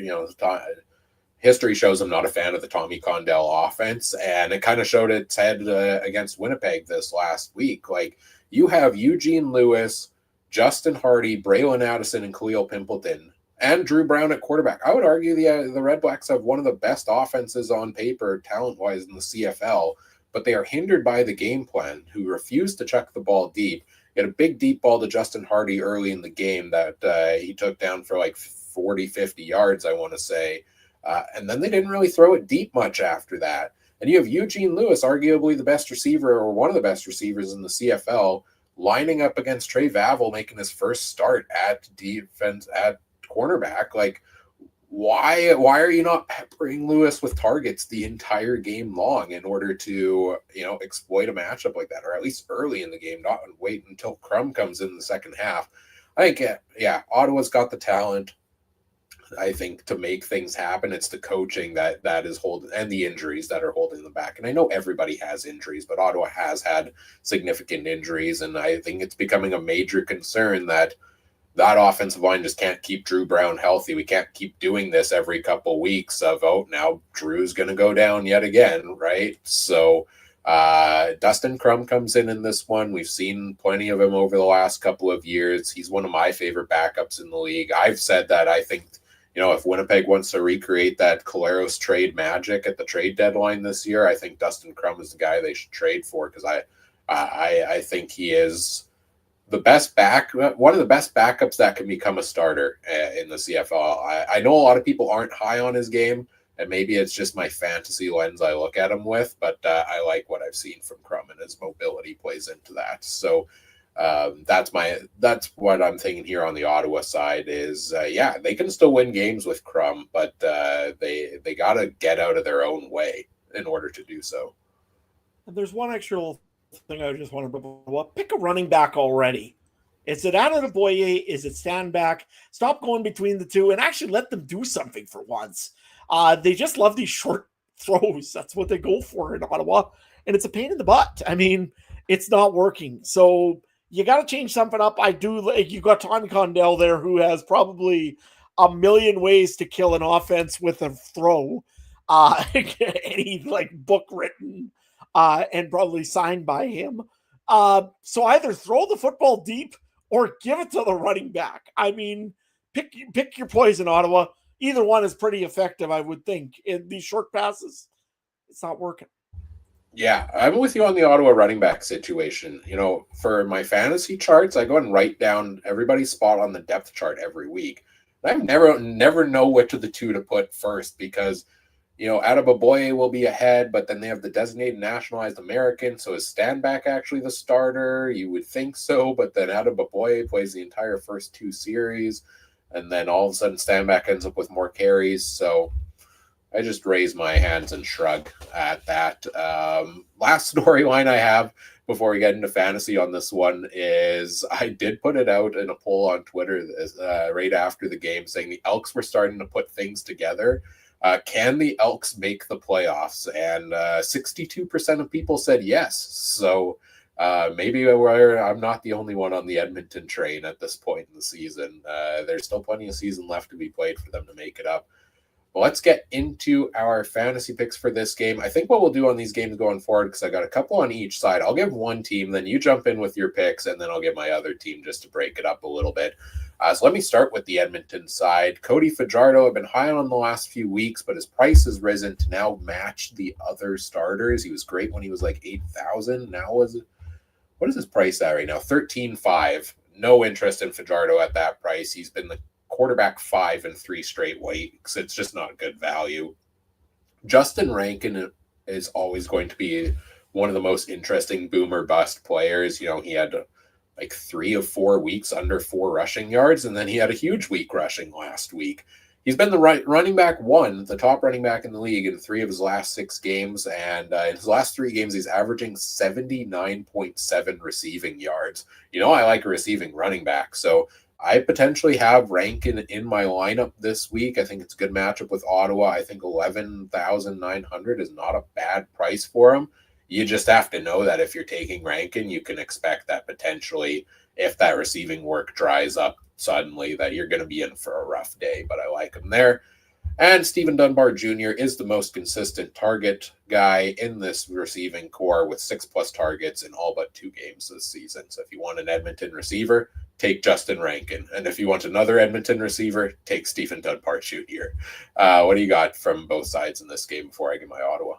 History shows I'm not a fan of the Tommy Condell offense, and it kind of showed its head against Winnipeg this last week. Like, you have Eugene Lewis, Justin Hardy, Braylon Addison, and Khalil Pimpleton, and Drew Brown at quarterback. I would argue the Red Blacks have one of the best offenses on paper, talent-wise, in the CFL, but they are hindered by the game plan, who refuse to chuck the ball deep. He had a big deep ball to Justin Hardy early in the game that he took down for like 40, 50 yards, I want to say. And then they didn't really throw it deep much after that. And you have Eugene Lewis, arguably the best receiver or one of the best receivers in the CFL, lining up against Trey Vavel, making his first start at defense at cornerback. Like, why are you not peppering Lewis with targets the entire game long in order to, exploit a matchup like that, or at least early in the game, not wait until Crum comes in the second half? I think, Ottawa's got the talent. I think to make things happen, it's the coaching that is holding, and the injuries that are holding them back. And I know everybody has injuries, but Ottawa has had significant injuries, and I think it's becoming a major concern that offensive line just can't keep Drew Brown healthy. We can't keep doing this every couple weeks of, now Drew's going to go down yet again, right? So Dustin Crum comes in this one. We've seen plenty of him over the last couple of years. He's one of my favorite backups in the league. I've said that I think, if Winnipeg wants to recreate that Caleros trade magic at the trade deadline this year, I think Dustin Crum is the guy they should trade for, because I think he is the best one of the best backups that can become a starter in the CFL. I know a lot of people aren't high on his game, and maybe it's just my fantasy lens I look at him with, but I like what I've seen from Crum, and his mobility plays into that. So that's what I'm thinking here on the Ottawa side is, they can still win games with Crum, but they got to get out of their own way in order to do so. And there's one extra thing I just want to bring up. Pick a running back already. Is it Adetoboye? Is it stand back? Stop going between the two and actually let them do something for once. They just love these short throws. That's what they go for in Ottawa, and it's a pain in the butt. I mean, it's not working. So you got to change something up. You got Tommy Condell there, who has probably a million ways to kill an offense with a throw. Any book written and probably signed by him. So either throw the football deep or give it to the running back. I mean, pick your poison, Ottawa. Either one is pretty effective, I would think. In these short passes, it's not working. Yeah, I'm with you on the Ottawa running back situation. For my fantasy charts, I go and write down everybody's spot on the depth chart every week. And I never know which of the two to put first, because Adetoboye will be ahead, but then they have the designated nationalized American. So is Standback actually the starter? You would think so, but then Adetoboye plays the entire first two series, and then all of a sudden Standback ends up with more carries. So I just raise my hands and shrug at that. Last storyline I have before we get into fantasy on this one is I did put it out in a poll on Twitter right after the game, saying the Elks were starting to put things together. Can the Elks make the playoffs? And 62% of people said yes. So maybe I'm not the only one on the Edmonton train at this point in the season. There's still plenty of season left to be played for them to make it up. But let's get into our fantasy picks for this game. I think what we'll do on these games going forward, because I got a couple on each side, I'll give one team, then you jump in with your picks, and then I'll give my other team just to break it up a little bit. So let me start with the Edmonton side. Cody Fajardo, I've been high on the last few weeks, but his price has risen to now match the other starters. He was great when he was like 8,000. Now what is his price at right now? 13.5. No interest in Fajardo at that price. He's been the quarterback 5 in 3 straight weeks. It's just not good value. Justin Rankin is always going to be one of the most interesting boomer bust players. You know, he had like 3 of 4 weeks under 4 rushing yards, and then he had a huge week rushing last week. He's been the running back 1, the top running back in the league in 3 of his last 6 games, and in his last 3 games, he's averaging 79.7 receiving yards. You know, I like a receiving running back, so I potentially have Rankin in my lineup this week. I think it's a good matchup with Ottawa. I think 11,900 is not a bad price for him. You just have to know that if you're taking Rankin, you can expect that potentially if that receiving work dries up suddenly that you're going to be in for a rough day, but I like him there. And Stephen Dunbar Jr. is the most consistent target guy in this receiving core with 6+ targets in all but 2 games this season. So if you want an Edmonton receiver, take Justin Rankin. And if you want another Edmonton receiver, take Stephen Dunbar Jr. What do you got from both sides in this game before I get my Ottawa?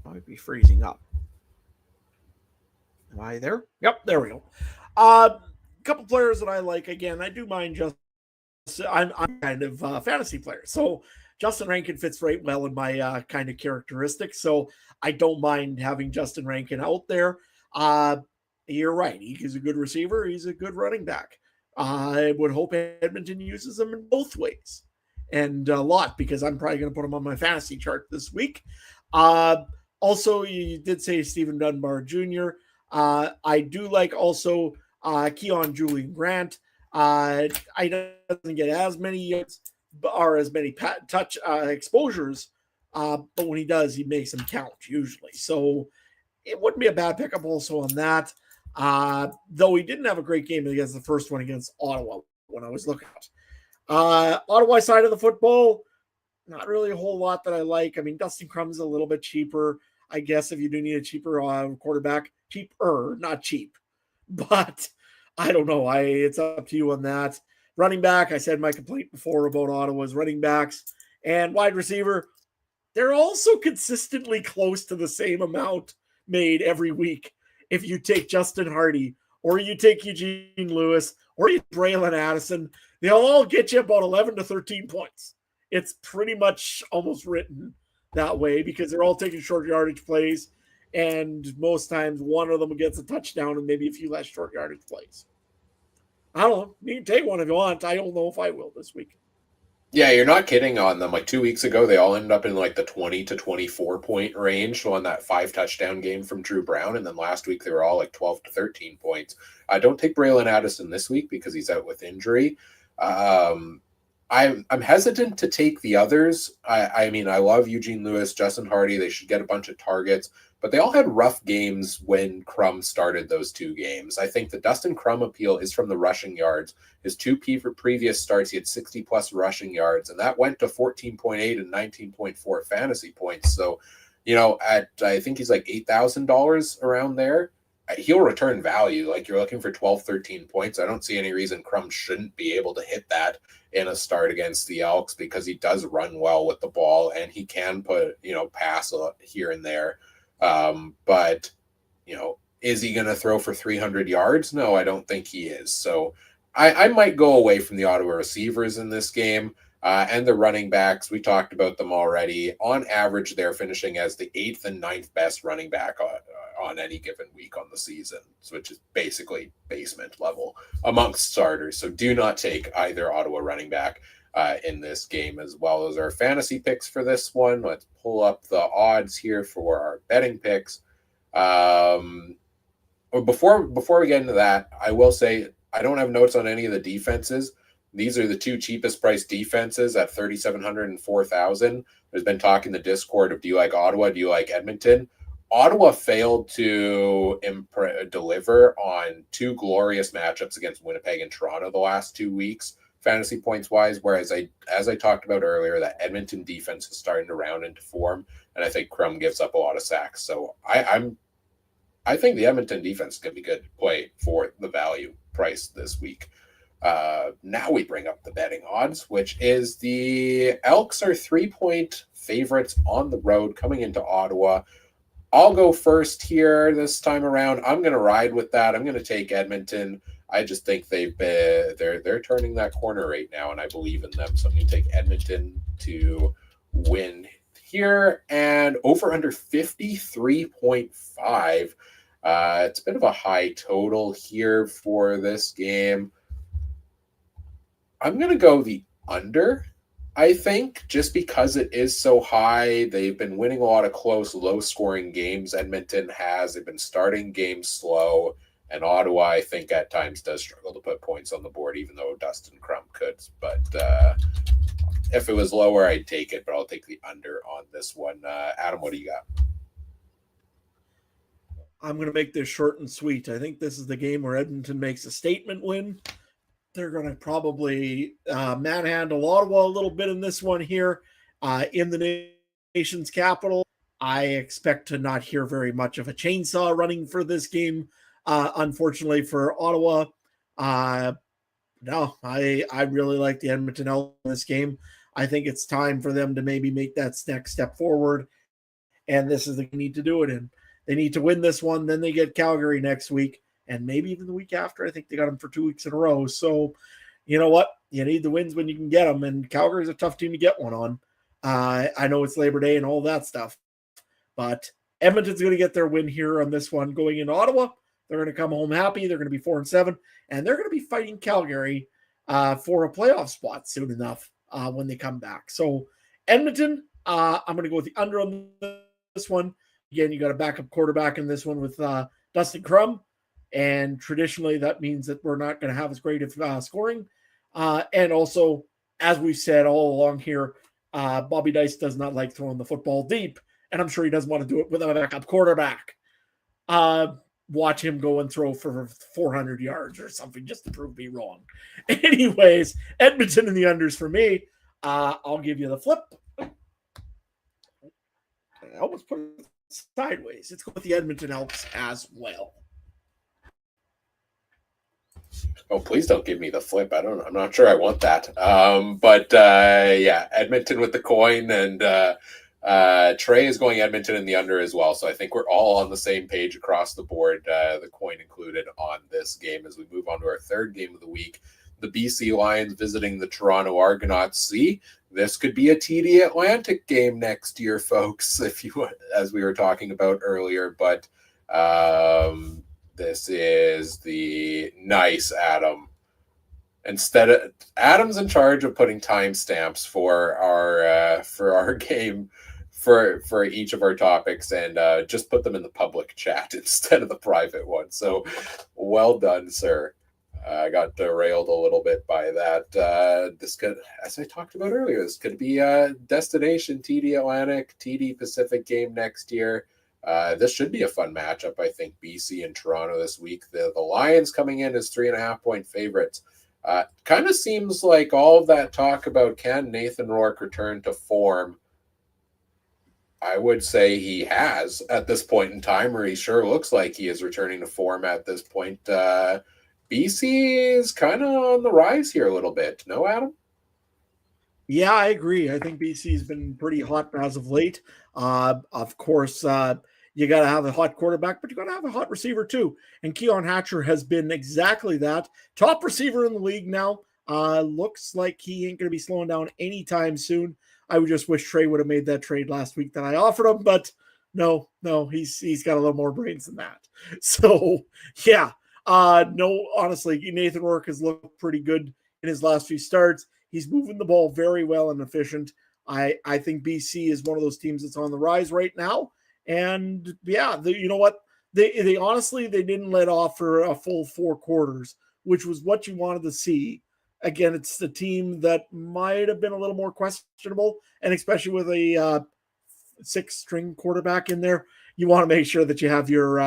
Might be freezing up. Am I there? Yep, there we go. A couple players that I like. Again, I do mind just I'm kind of a fantasy player, so Justin Rankin fits right well in my kind of characteristics. So I don't mind having Justin Rankin out there. You're right. He's a good receiver. He's a good running back. I would hope Edmonton uses him in both ways, and a lot, because I'm probably going to put him on my fantasy chart this week. Also, you did say Stephen Dunbar Jr. I do like also Keon Julian Grant. I doesn't get as many yards or as many touch exposures, but when he does, he makes them count usually. So it wouldn't be a bad pickup also on that. Though he didn't have a great game against the first one against Ottawa when I was looking at. Ottawa side of the football, not really a whole lot that I like. I mean, Dustin Crum's a little bit cheaper, I guess, if you do need a cheaper quarterback. Cheaper, not cheap. But I don't know. It's up to you on that. Running back, I said my complaint before about Ottawa's running backs. And wide receiver, they're also consistently close to the same amount made every week. If you take Justin Hardy, or you take Eugene Lewis, or you Braylon Addison, they'll all get you about 11 to 13 points. It's pretty much almost written that way because they're all taking short yardage plays, and most times one of them gets a touchdown and maybe a few less short yardage plays. I don't know. You can take one if you want. I don't know if I will this week. Yeah, you're not kidding on them. Like 2 weeks ago, they all ended up in like the 20 to 24 point range on that 5 touchdown game from Drew Brown. And then last week, they were all like 12 to 13 points. Don't take Braylon Addison this week because he's out with injury. I'm hesitant to take the others. I mean, I love Eugene Lewis, Justin Hardy. They should get a bunch of targets, but they all had rough games when Crum started those 2 games. I think the Dustin Crum appeal is from the rushing yards. His 2 previous starts, he had 60+ rushing yards, and that went to 14.8 and 19.4 fantasy points. So, you know, I think he's like $8,000 around there. He'll return value. Like you're looking for 12, 13 points. I don't see any reason Crum shouldn't be able to hit that in a start against the Elks because he does run well with the ball and he can put, pass here and there. But, is he going to throw for 300 yards? No, I don't think he is. So I might go away from the Ottawa receivers in this game. And the running backs, we talked about them already. On average, they're finishing as the 8th and 9th best running back on any given week on the season, which is basically basement level amongst starters. So do not take either Ottawa running back in this game, as well as our fantasy picks for this one. Let's pull up the odds here for our betting picks. Before we get into that, I will say I don't have notes on any of the defenses. These are the 2 cheapest priced defenses at 3,700 and 4,000. There's been talk in the Discord of, do you like Ottawa? Do you like Edmonton? Ottawa failed to deliver on two glorious matchups against Winnipeg and Toronto the last 2 weeks, fantasy points wise. Whereas as I talked about earlier, that Edmonton defense is starting to round into form, and I think Crum gives up a lot of sacks. So I think the Edmonton defense is going to be good to play for the value price this week. Now we bring up the betting odds, which is the Elks are 3-point favorites on the road coming into Ottawa. I'll go first here this time around. I'm going to ride with that. I'm going to take Edmonton. I just think they're turning that corner right now, and I believe in them. So I'm going to take Edmonton to win here, and over under 53.5. It's a bit of a high total here for this game. I'm going to go the under, I think, just because it is so high. They've been winning a lot of close, low-scoring games. Edmonton has. They've been starting games slow. And Ottawa, I think, at times does struggle to put points on the board, even though Dustin Crum could. But if it was lower, I'd take it. But I'll take the under on this one. Adam, what do you got? I'm going to make this short and sweet. I think this is the game where Edmonton makes a statement win. They're going to probably manhandle Ottawa a little bit in this one here in the nation's capital. I expect to not hear very much of a chainsaw running for this game, unfortunately for Ottawa. No, I really like the Edmonton Elks in this game. I think it's time for them to maybe make that next step forward, and this is the need to do it in. They need to win this one, then they get Calgary next week, and maybe even the week after. I think they got them for 2 weeks in a row. So, you know what? You need the wins when you can get them, and Calgary's a tough team to get one on. I know it's Labor Day and all that stuff, but Edmonton's going to get their win here on this one. Going into Ottawa, they're going to come home happy. They're going to be 4-7, and they're going to be fighting Calgary for a playoff spot soon enough when they come back. So, Edmonton, I'm going to go with the under on this one. Again, you got a backup quarterback in this one with Dustin Crum. And traditionally, that means that we're not going to have as great of scoring. And also, as we've said all along here, Bobby Dice does not like throwing the football deep. And I'm sure he doesn't want to do it with a backup quarterback. Watch him go and throw for 400 yards or something just to prove me wrong. Anyways, Edmonton in the unders for me. I'll give you the flip. I almost put it sideways. Let's go with the Edmonton Elks as well. Oh, please don't give me the flip. I'm not sure I want that. Yeah, Edmonton with the coin, and Trey is going Edmonton in the under as well. So I think we're all on the same page across the board, the coin included on this game. As we move on to our third game of the week, the BC Lions visiting the Toronto Argonauts. See, this could be a TD Atlantic game next year, folks, as we were talking about earlier. But this is the nice Adam. Adam's in charge of putting timestamps for our game for each of our topics, and just put them in the public chat instead of the private one. So well done, sir. I got derailed a little bit by that. This could, as I talked about earlier, this could be a destination TD Atlantic, TD Pacific game next year. This should be a fun matchup, I think. BC and Toronto this week. The Lions coming in as 3.5-point favorites. Kind of seems like all of that talk about can Nathan Rourke return to form. I would say he has at this point in time, or he sure looks like he is returning to form at this point. BC is kind of on the rise here a little bit. No, Adam? Yeah, I agree. I think BC's been pretty hot as of late. Of course, you got to have a hot quarterback, but you got to have a hot receiver too. And Keon Hatcher has been exactly that. Top receiver in the league now. Looks like he ain't going to be slowing down anytime soon. I would just wish Trey would have made that trade last week that I offered him, but no, he's got a little more brains than that. So, yeah. No, honestly, Nathan Rourke has looked pretty good in his last few starts. He's moving the ball very well and efficient. I think BC is one of those teams that's on the rise right now. And yeah, you know what? They honestly, they didn't let off for a full 4 quarters, which was what you wanted to see. Again, it's the team that might have been a little more questionable, and especially with a 6-string quarterback in there, you want to make sure that you have your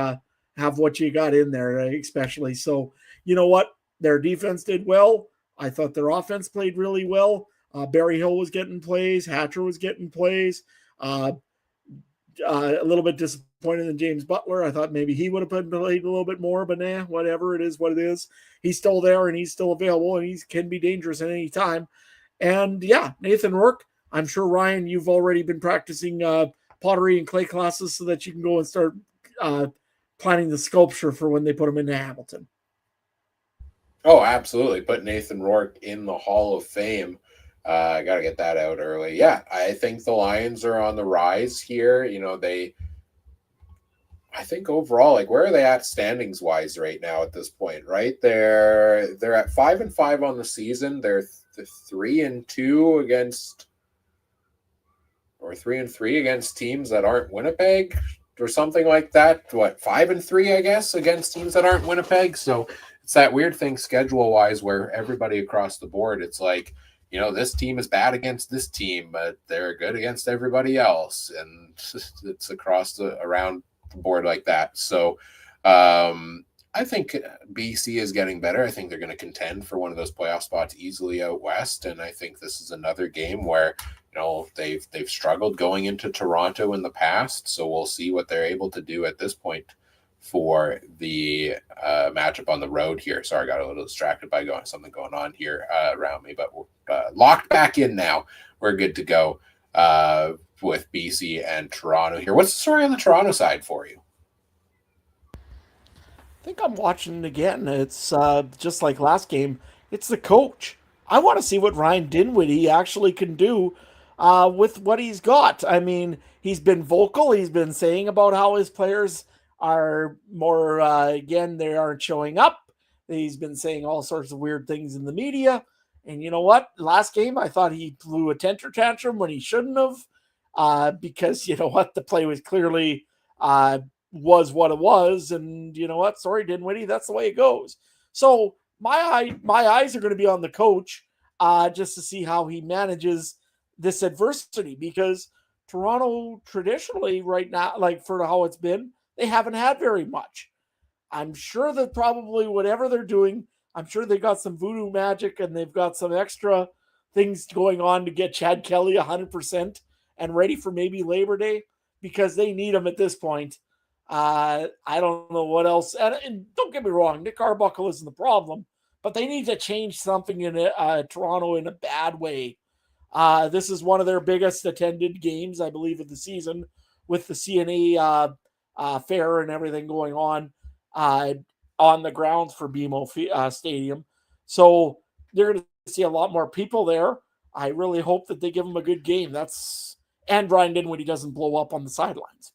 have what you got in there, especially. So you know what, their defense did well. I thought their offense played really well. Barry Hill was getting plays. Hatcher was getting plays. Uh, a little bit disappointed in James Butler. I thought maybe he would have played a little bit more, but nah, whatever. It is what it is. He's still there and he's still available and he can be dangerous at any time. And yeah, Nathan Rourke. I'm sure, Ryan, you've already been practicing pottery and clay classes so that you can go and start planning the sculpture for when they put him into Hamilton. Oh, absolutely. Put Nathan Rourke in the Hall of Fame. I got to get that out early. Yeah, I think the Lions are on the rise here. You know, I think overall, like, where are they at standings wise right now at this point? Right, they're at 5-5 on the season. They're 3-2 against, or 3-3 against teams that aren't Winnipeg or something like that. What, 5-3, I guess, against teams that aren't Winnipeg. So it's that weird thing schedule wise where everybody across the board, it's like, you know, this team is bad against this team, but they're good against everybody else, and it's around the board like that. So I think BC is getting better. I think they're going to contend for one of those playoff spots easily out west, and I think this is another game where, you know, they've struggled going into Toronto in the past, so we'll see what they're able to do at this point for the matchup on the road here. Sorry, I got a little distracted by something going on here around me, but we're locked back in now. We're good to go with BC and Toronto here. What's the story on the Toronto side for you? I think I'm watching it again. It's just like last game. It's the coach. I want to see what Ryan Dinwiddie actually can do with what he's got. I mean, he's been vocal. He's been saying about how his players are more, again, they aren't showing up. He's been saying all sorts of weird things in the media. And you know what? Last game, I thought he blew a temper tantrum when he shouldn't have, because you know what? The play was clearly was what it was. And you know what? Sorry, Dinwiddie, that's the way it goes. So my eyes are going to be on the coach just to see how he manages this adversity, because Toronto traditionally right now, like for how it's been, they haven't had very much. I'm sure that probably whatever they're doing, I'm sure they got some voodoo magic and they've got some extra things going on to get Chad Kelly 100% and ready for maybe Labor Day, because they need him at this point. I don't know what else. And don't get me wrong, Nick Arbuckle isn't the problem, but they need to change something in Toronto in a bad way. This is one of their biggest attended games, I believe, of the season, with the CNA fair and everything going on the grounds for BMO Stadium. So they're going to see a lot more people there. I really hope that they give them a good game. And Brian Dinwiddie doesn't blow up on the sidelines.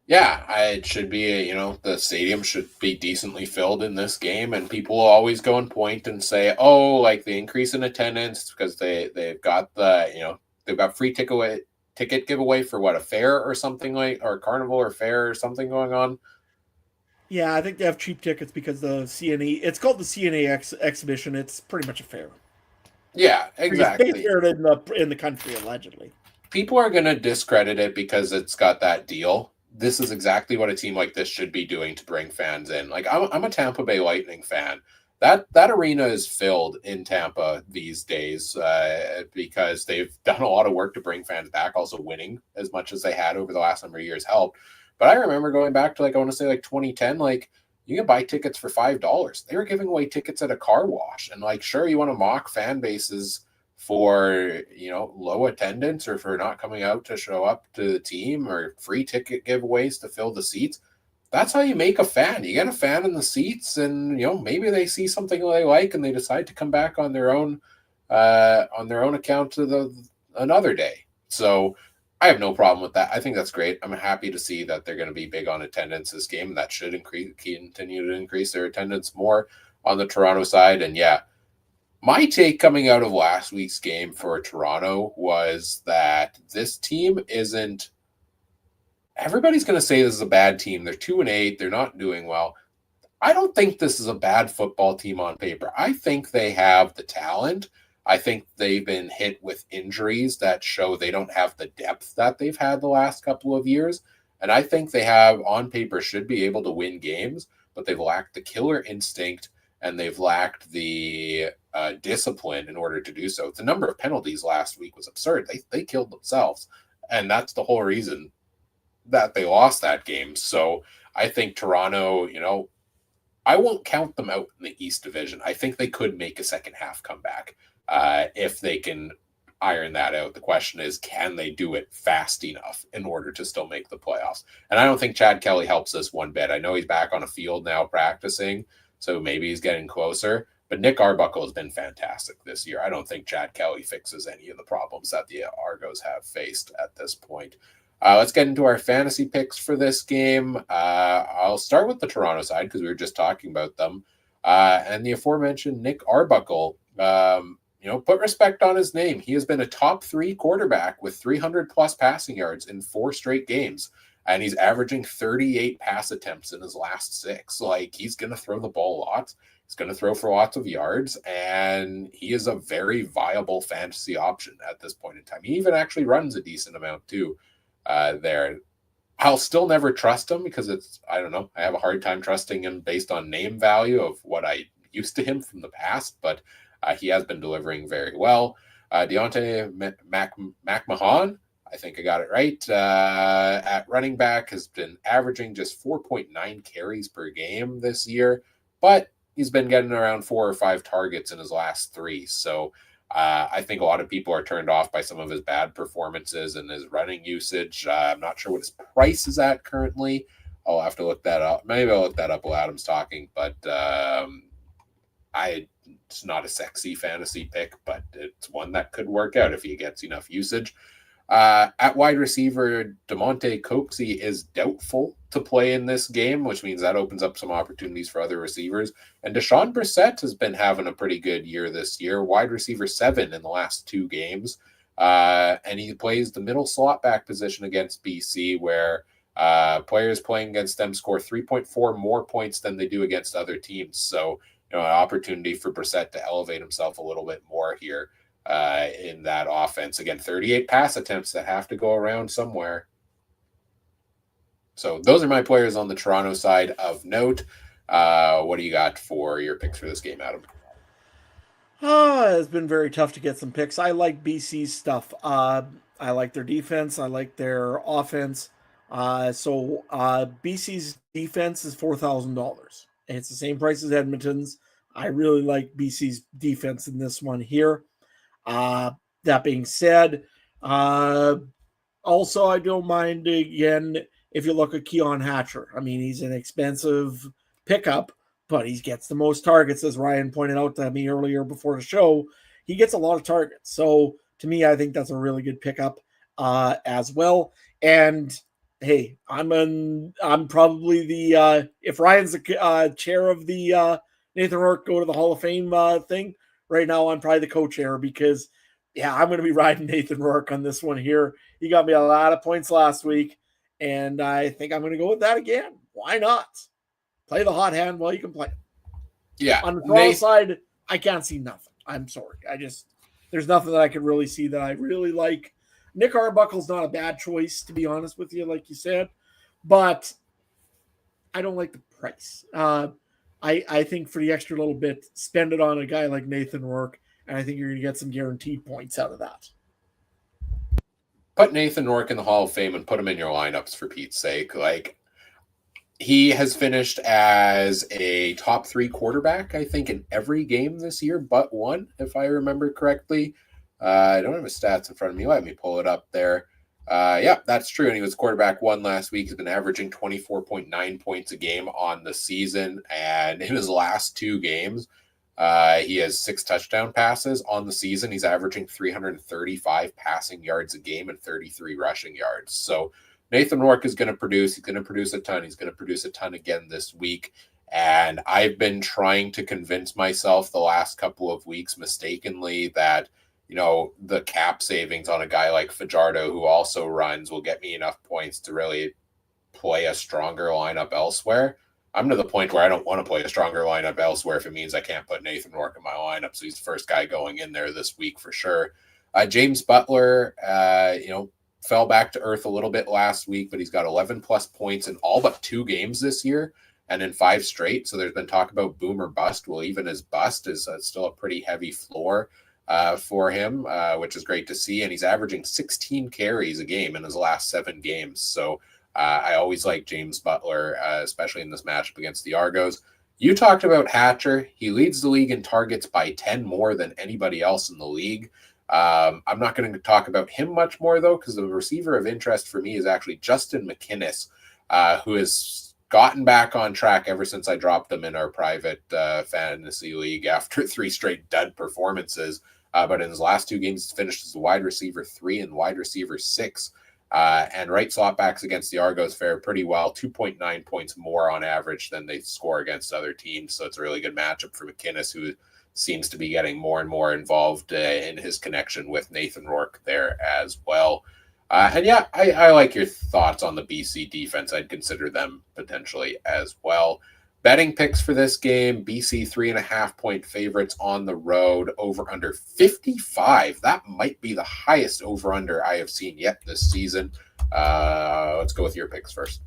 Yeah, it should be, you know, the stadium should be decently filled in this game, and people will always go and point and say, oh, like the increase in attendance because they've got they've got free ticket giveaway for what, a fair or something, like, or carnival or fair or something going on. Yeah, I think they have cheap tickets because the CNA, it's called the CNA exhibition. It's pretty much a fair. Yeah, exactly. They fair in the country, allegedly. People are going to discredit it because it's got that deal. This is exactly what a team like this should be doing to bring fans in. Like, I'm a Tampa Bay Lightning fan. That arena is filled in Tampa these days because they've done a lot of work to bring fans back. Also, winning as much as they had over the last number of years helped. But I remember going back to, like, I want to say like 2010, like, you can buy tickets for $5. They were giving away tickets at a car wash. And, like, sure, you want to mock fan bases for, you know, low attendance or for not coming out to show up to the team, or free ticket giveaways to fill the seats. That's how you make a fan. You get a fan in the seats, and, you know, maybe they see something they like and they decide to come back on their own account to another day. So I have no problem with that. I think that's great. I'm happy to see that they're going to be big on attendance this game. That should continue to increase their attendance more on the Toronto side. And yeah, my take coming out of last week's game for Toronto was that this team isn't. Everybody's going to say this is a bad team. They're 2-8. They're not doing well. I don't think this is a bad football team on paper. I think they have the talent. I think they've been hit with injuries that show they don't have the depth that they've had the last couple of years. And I think they have, on paper, should be able to win games, but they've lacked the killer instinct and they've lacked the discipline in order to do so. The number of penalties last week was absurd. They killed themselves. And that's the whole reason that they lost that game. So I think Toronto, I won't count them out in the East Division. I think they could make a second half comeback if they can iron that out. The question is, can they do it fast enough in order to still make the playoffs? And I don't think Chad Kelly helps us one bit. I know he's back on a field now practicing, so maybe he's getting closer. But Nick Arbuckle has been fantastic this year. I don't think Chad Kelly fixes any of the problems that the Argos have faced at this point. Let's get into our fantasy picks for this game. I'll start with the Toronto side because we were just talking about them. And the aforementioned Nick Arbuckle, put respect on his name. He has been a top 3 quarterback with 300 plus passing yards in 4 straight games. And he's averaging 38 pass attempts in his last 6. Like, he's going to throw the ball a lot. He's going to throw for lots of yards. And he is a very viable fantasy option at this point in time. He even actually runs a decent amount too. There. I'll still never trust him because I have a hard time trusting him based on name value of what I used to him from the past, but he has been delivering very well. Deontay McMahon, I think I got it right, at running back has been averaging just 4.9 carries per game this year, but he's been getting around 4 or 5 targets in his last 3. So I think a lot of people are turned off by some of his bad performances and his running usage. I'm not sure what his price is at currently. I'll have to look that up. Maybe I'll look that up while Adam's talking, but it's not a sexy fantasy pick, but it's one that could work out if he gets enough usage. At wide receiver, DeMonte Coxey is doubtful to play in this game, which means that opens up some opportunities for other receivers. And Deshaun Brissett has been having a pretty good year this year, wide receiver 7 in the last 2 games. And he plays the middle slot back position against BC, where players playing against them score 3.4 more points than they do against other teams. So, an opportunity for Brissett to elevate himself a little bit more here in that offense. Again, 38 pass attempts that have to go around somewhere. So those are my players on the Toronto side of note. What do you got for your picks for this game, Adam? It's been very tough to get some picks. I like BC's stuff. I like their defense. I like their offense. So BC's defense is $4,000. It's the same price as Edmonton's. I really like BC's defense in this one here. That being said, also I don't mind, again, if you look at Keon Hatcher. I mean, he's an expensive pickup, but he gets the most targets, as Ryan pointed out to me earlier before the show. He gets a lot of targets. So to me, I think that's a really good pickup as well. And hey, I'm probably the if Ryan's the chair of the Nathan Rourke go to the Hall of Fame thing right now, I'm probably the co-chair because I'm going to be riding Nathan Rourke on this one here. He got me a lot of points last week, and I think I'm going to go with that again. Why not? Play the hot hand while you can play. Yeah. On the Toronto side, I can't see nothing. I'm sorry. There's nothing that I could really see that I really like. Nick Arbuckle's not a bad choice, to be honest with you, like you said, but I don't like the price. I think for the extra little bit, spend it on a guy like Nathan Rourke, and I think you're going to get some guaranteed points out of that. Put Nathan Rourke in the Hall of Fame and put him in your lineups for Pete's sake. Like, he has finished as a top 3 quarterback, I think, in every game this year, but one, if I remember correctly. I don't have his stats in front of me. Let me pull it up there. That's true. And he was quarterback 1 last week. He's been averaging 24.9 points a game on the season. And in his last 2 games, he has 6 touchdown passes on the season. He's averaging 335 passing yards a game and 33 rushing yards. So Nathan Rourke is going to produce. He's going to produce a ton. He's going to produce a ton again this week. And I've been trying to convince myself the last couple of weeks mistakenly that, the cap savings on a guy like Fajardo, who also runs, will get me enough points to really play a stronger lineup elsewhere. I'm to the point where I don't want to play a stronger lineup elsewhere if it means I can't put Nathan Rourke in my lineup. So he's the first guy going in there this week for sure. James Butler, fell back to earth a little bit last week, but he's got 11 plus points in all but 2 games this year and in 5 straight. So there's been talk about boom or bust. Well, even his bust is still a pretty heavy floor for him, which is great to see. And he's averaging 16 carries a game in his last 7 games. So I always like James Butler, especially in this matchup against the Argos. You talked about Hatcher. He leads the league in targets by 10 more than anybody else in the league. I'm not going to talk about him much more, though, because the receiver of interest for me is actually Justin McInnes, who has gotten back on track ever since I dropped him in our private fantasy league after 3 straight dud performances. But in his last 2 games, he's finished as a wide receiver 3 and wide receiver 6. And right slot backs against the Argos fare pretty well, 2.9 points more on average than they score against other teams. So it's a really good matchup for McInnes, who seems to be getting more and more involved in his connection with Nathan Rourke there as well. I like your thoughts on the BC defense. I'd consider them potentially as well. Betting picks for this game, BC 3.5 point favorites on the road, over under 55. That might be the highest over under I have seen yet this season. Let's go with your picks first.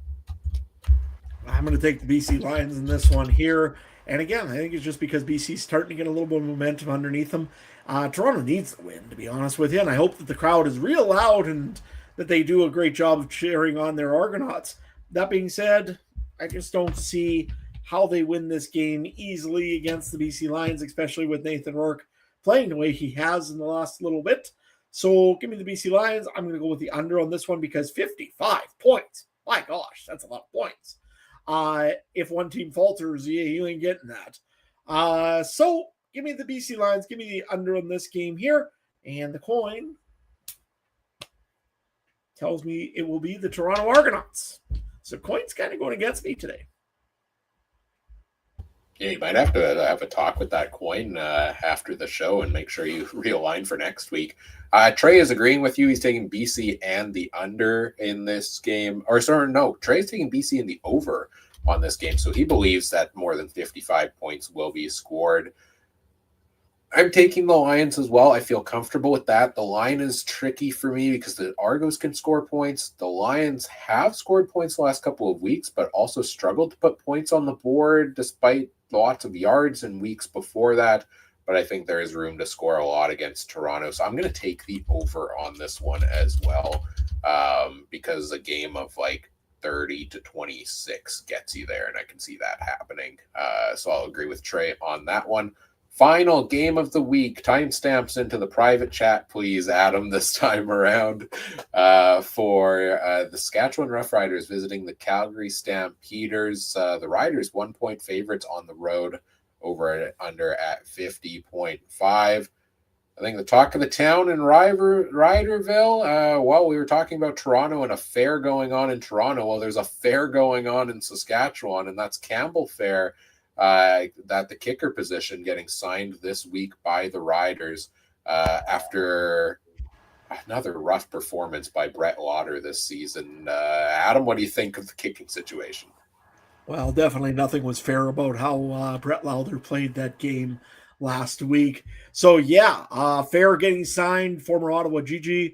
I'm going to take the BC Lions in this one here. And again, I think it's just because BC's starting to get a little bit of momentum underneath them. Toronto needs the win, to be honest with you. And I hope that the crowd is real loud and that they do a great job of cheering on their Argonauts. That being said, I just don't see how they win this game easily against the BC Lions, especially with Nathan Rourke playing the way he has in the last little bit. So give me the BC Lions. I'm going to go with the under on this one because 55 points. My gosh, that's a lot of points. If one team falters, you ain't getting that. So give me the BC Lions. Give me the under on this game here. And the coin tells me it will be the Toronto Argonauts. So coin's kind of going against me today. Yeah, you might have to have a talk with that coin after the show and make sure you realign for next week. Trey is agreeing with you. He's taking BC and the under in this game. Trey's taking BC and the over on this game. So he believes that more than 55 points will be scored. I'm taking the Lions as well. I feel comfortable with that. The line is tricky for me because the Argos can score points. The Lions have scored points the last couple of weeks, but also struggled to put points on the board despite lots of yards in weeks before that. But I think there is room to score a lot against Toronto. So I'm going to take the over on this one as well, because a game of like 30 to 26 gets you there, and I can see that happening. So I'll agree with Trey on that one. Final game of the week. Timestamps into the private chat, please, Adam, this time around, for the Saskatchewan Roughriders visiting the Calgary Stampeders. The Riders 1 point favorites on the road, over under at 50.5. I think the talk of the town in Riderville, we were talking about Toronto and a fair going on in Toronto. Well, there's a fair going on in Saskatchewan, and that's Campbell Fair. That the kicker position getting signed this week by the Riders after another rough performance by Brett Lauder this season. Adam, what do you think of the kicking situation? Well, definitely nothing was fair about how Brett Lauder played that game last week. So, Fair getting signed, former Ottawa GG.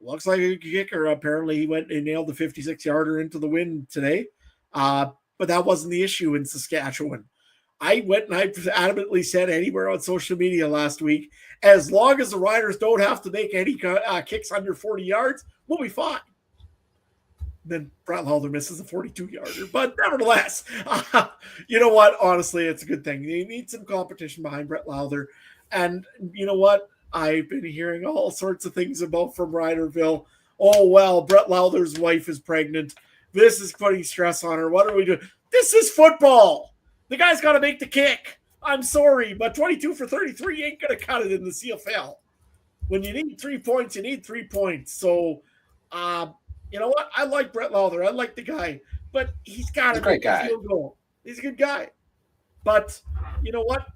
Looks like a kicker. Apparently, he went and nailed the 56-yarder into the wind today. But that wasn't the issue in Saskatchewan. I went and I adamantly said anywhere on social media last week, as long as the Riders don't have to make any kicks under 40 yards, we'll be fine. Then Brett Lauder misses a 42-yarder. But nevertheless, you know what? Honestly, it's a good thing. They need some competition behind Brett Lauder. And you know what? I've been hearing all sorts of things about from Riderville. Oh, well, Brett Lauder's wife is pregnant. This is putting stress on her. What are we doing? This is football. The guy's got to make the kick. I'm sorry, but 22 for 33 ain't going to cut it in the CFL. When you need 3 points, you need 3 points. So, you know what? I like Brett Lauder. I like the guy, but he's got to make a field goal. He's a good guy. But you know what?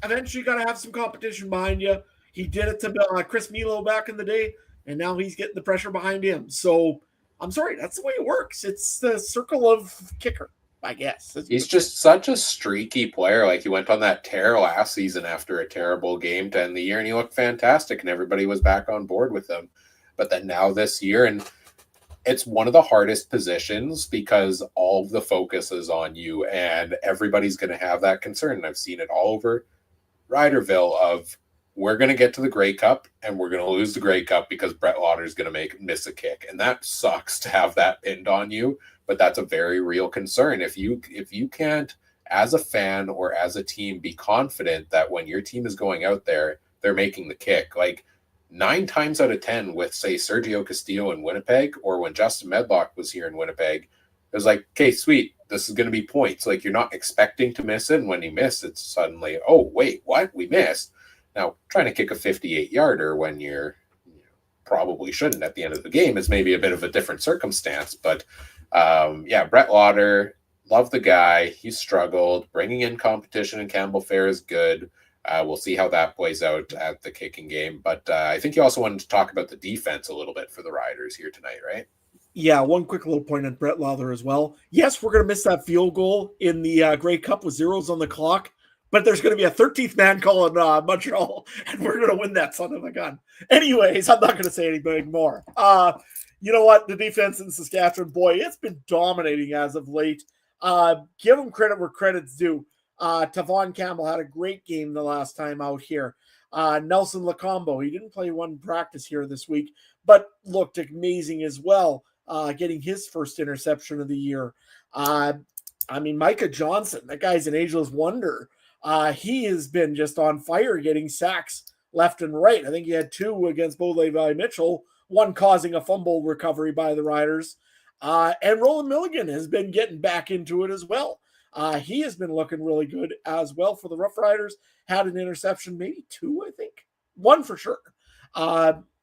Eventually, you got to have some competition behind you. He did it to Chris Milo back in the day, and now he's getting the pressure behind him. So, I'm sorry, that's the way it works. It's the circle of kicker. I guess. He's just such a streaky player. Like, he went on that tear last season after a terrible game to end the year, and he looked fantastic, and everybody was back on board with him. But then now this year, and it's one of the hardest positions because all of the focus is on you, and everybody's going to have that concern. And I've seen it all over Riderville of, we're going to get to the Grey Cup and we're going to lose the Grey Cup because Brett Lauder's going to miss a kick. And that sucks to have that pinned on you, but that's a very real concern. If you can't, as a fan or as a team, be confident that when your team is going out there, they're making the kick. Like, 9 times out of 10 with, say, Sergio Castillo in Winnipeg, or when Justin Medlock was here in Winnipeg, it was like, okay, sweet, this is going to be points. Like, you're not expecting to miss it, and when you miss, it's suddenly, oh, wait, what? We missed. Now, trying to kick a 58-yarder when you're probably shouldn't at the end of the game is maybe a bit of a different circumstance. But, yeah, Brett Lauder, love the guy. He struggled. Bringing in competition in Campbell Fair is good. We'll see how that plays out at the kicking game. But I think you also wanted to talk about the defense a little bit for the Riders here tonight, right? Yeah, one quick little point on Brett Lauder as well. Yes, we're going to miss that field goal in the Grey Cup with zeros on the clock, but there's going to be a 13th man call in Montreal, and we're going to win that son of a gun. Anyways, I'm not going to say anything more. You know what? The defense in Saskatchewan, boy, it's been dominating as of late. Give them credit where credit's due. Tavon Campbell had a great game the last time out here. Nelson Lacombo, he didn't play one practice here this week, but looked amazing as well, getting his first interception of the year. Micah Johnson, that guy's an ageless wonder. He has been just on fire, getting sacks left and right. I think he had 2 against Bo Levi Mitchell, one causing a fumble recovery by the Riders. And Roland Milligan has been getting back into it as well. He has been looking really good as well for the Rough Riders. Had an interception, maybe 2, I think. 1 for sure.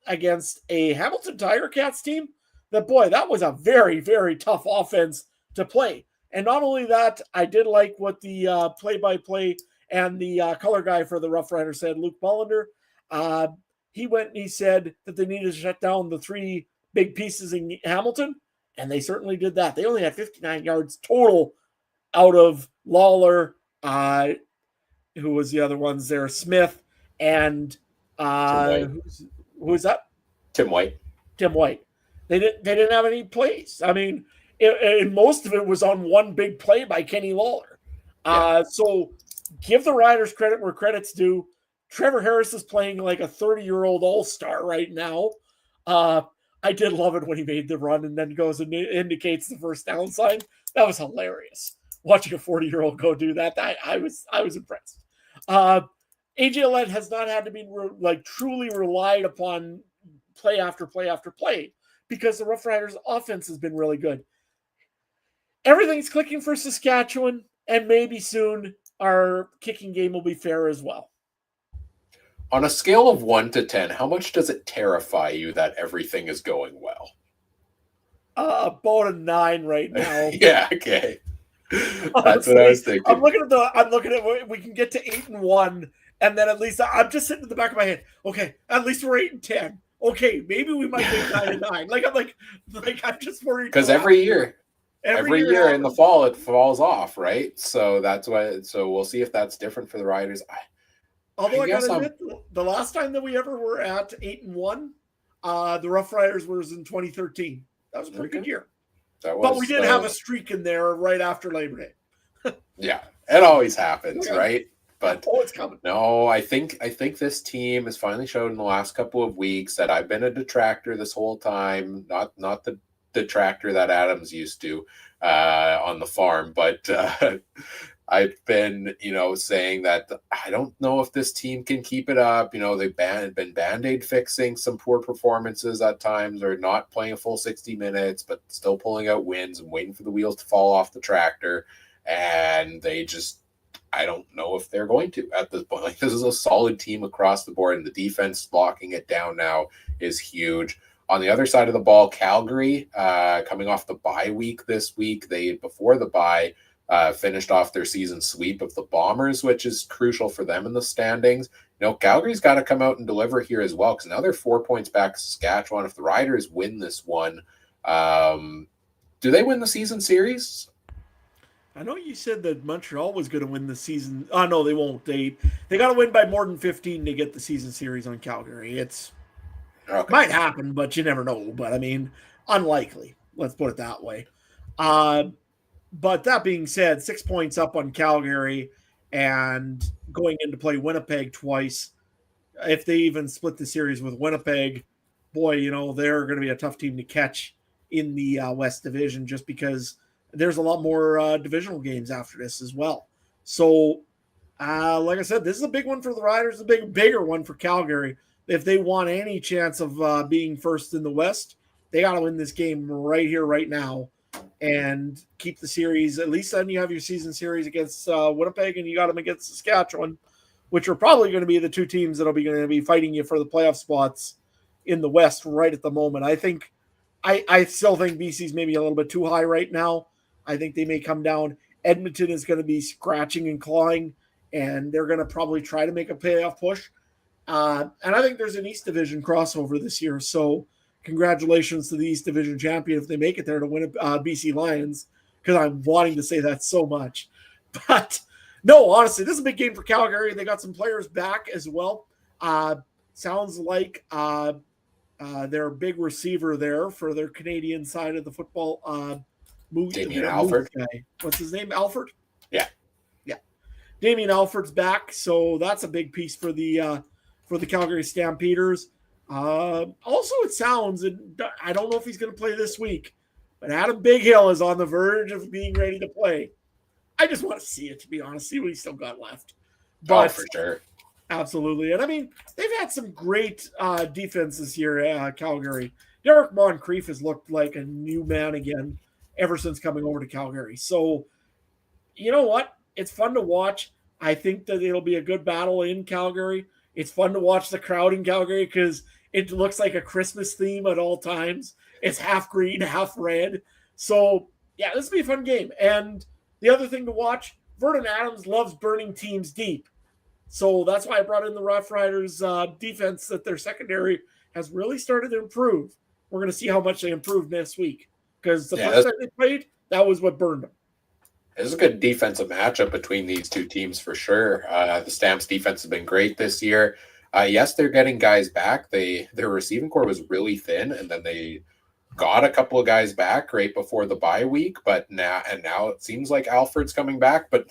Against a Hamilton Tiger Cats team. That was a very, very tough offense to play. And not only that, I did like what the play-by-play and the color guy for the Rough Riders said, Luke Mullender. He went and he said that they needed to shut down the 3 big pieces in Hamilton, and they certainly did that. They only had 59 yards total out of Lawler, who was the other ones there, Smith, and who was that? Tim White. They didn't have any plays. I mean, and most of it was on one big play by Kenny Lawler. Yeah. So give the Riders credit where credit's due. Trevor Harris is playing like a 30-year-old all-star right now. I did love it when he made the run and then goes and indicates the first down sign. That was hilarious. Watching a 40-year-old go do that, I was impressed. AJ Alette has not had to be truly relied upon play after play after play because the Rough Riders offense has been really good. Everything's clicking for Saskatchewan, and maybe soon our kicking game will be fair as well. On a scale of 1 to 10, how much does it terrify you that everything is going well? About a 9 right now. Yeah, okay. That's what I was thinking. I'm looking at we can get to 8-1, and then at least I'm just sitting in the back of my head. Okay, at least we're 8-10. Okay, maybe we might get 9-9. I'm just worried because every year in the fall it falls off, right? So that's why. So we'll see if that's different for the Riders. Although I gotta admit, the last time that we ever were at 8-1, the Rough Riders was in 2013. That was a pretty good year. But we did have a streak in there right after Labor Day. Yeah, it always happens, right? But it's coming. No, I think this team has finally showed in the last couple of weeks that I've been a detractor this whole time, not the detractor that Adams used to on the farm, but I've been, saying that I don't know if this team can keep it up. They've been Band-Aid fixing some poor performances at times, or not playing a full 60 minutes, but still pulling out wins and waiting for the wheels to fall off the tractor. And I don't know if they're going to at this point. This is a solid team across the board, and the defense locking it down now is huge. On the other side of the ball, Calgary, coming off the bye week this week, before the bye, finished off their season sweep of the Bombers, which is crucial for them in the standings. Calgary's got to come out and deliver here as well, because now they're 4 points back to Saskatchewan. If the Riders win this one, do they win the season series? I know you said that Montreal was going to win the season. Oh no, they won't. They got to win by more than 15 to get the season series on Calgary. It's Okay. might happen, but you never know. But I mean, unlikely. Let's put it that way. Uh, but that being said, 6 points up on Calgary and going in to play Winnipeg twice. If they even split the series with Winnipeg, boy, they're going to be a tough team to catch in the West Division just because there's a lot more divisional games after this as well. So, like I said, this is a big one for the Riders, a bigger one for Calgary. If they want any chance of being first in the West, they got to win this game right here, right now, and keep the series. At least then you have your season series against Winnipeg, and you got them against Saskatchewan, which are probably going to be the two teams that are going to be fighting you for the playoff spots in the West right at the moment. I still think BC's maybe a little bit too high right now. I think they may come down. Edmonton is going to be scratching and clawing, and they're going to probably try to make a playoff push. And I think there's an East Division crossover this year. So congratulations to the East Division champion if they make it there to win BC Lions, because I'm wanting to say that so much. But no, honestly, this is a big game for Calgary. They got some players back as well. Sounds like their big receiver there for their Canadian side of the football. Damien Alford. Guy. What's his name? Alford? Yeah. Yeah. Damien Alford's back. So that's a big piece for the Calgary Stampeders. Also, it sounds, and I don't know if he's going to play this week, but Adam Bighill is on the verge of being ready to play. I just want to see it, to be honest, see what he's still got left. But for sure. Absolutely. And I mean, they've had some great defense this year, Calgary. Derek Moncrief has looked like a new man again ever since coming over to Calgary. So, you know what? It's fun to watch. I think that it'll be a good battle in Calgary. It's fun to watch the crowd in Calgary because it looks like a Christmas theme at all times. It's half green, half red. So, yeah, this will be a fun game. And the other thing to watch, Vernon Adams loves burning teams deep. So that's why I brought in the Rough Riders defense, that their secondary has really started to improve. We're going to see how much they improved next week, because the first time they played, that was what burned them. It's a good defensive matchup between these two teams for sure. The Stamps defense has been great this year. Yes, they're getting guys back. Their receiving core was really thin, and then they got a couple of guys back right before the bye week, but now it seems like Alfred's coming back, but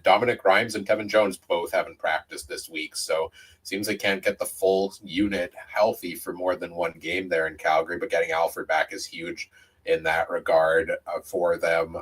Dominic Grimes and Kevin Jones both haven't practiced this week, so it seems they can't get the full unit healthy for more than one game there in Calgary, but getting Alfred back is huge in that regard for them.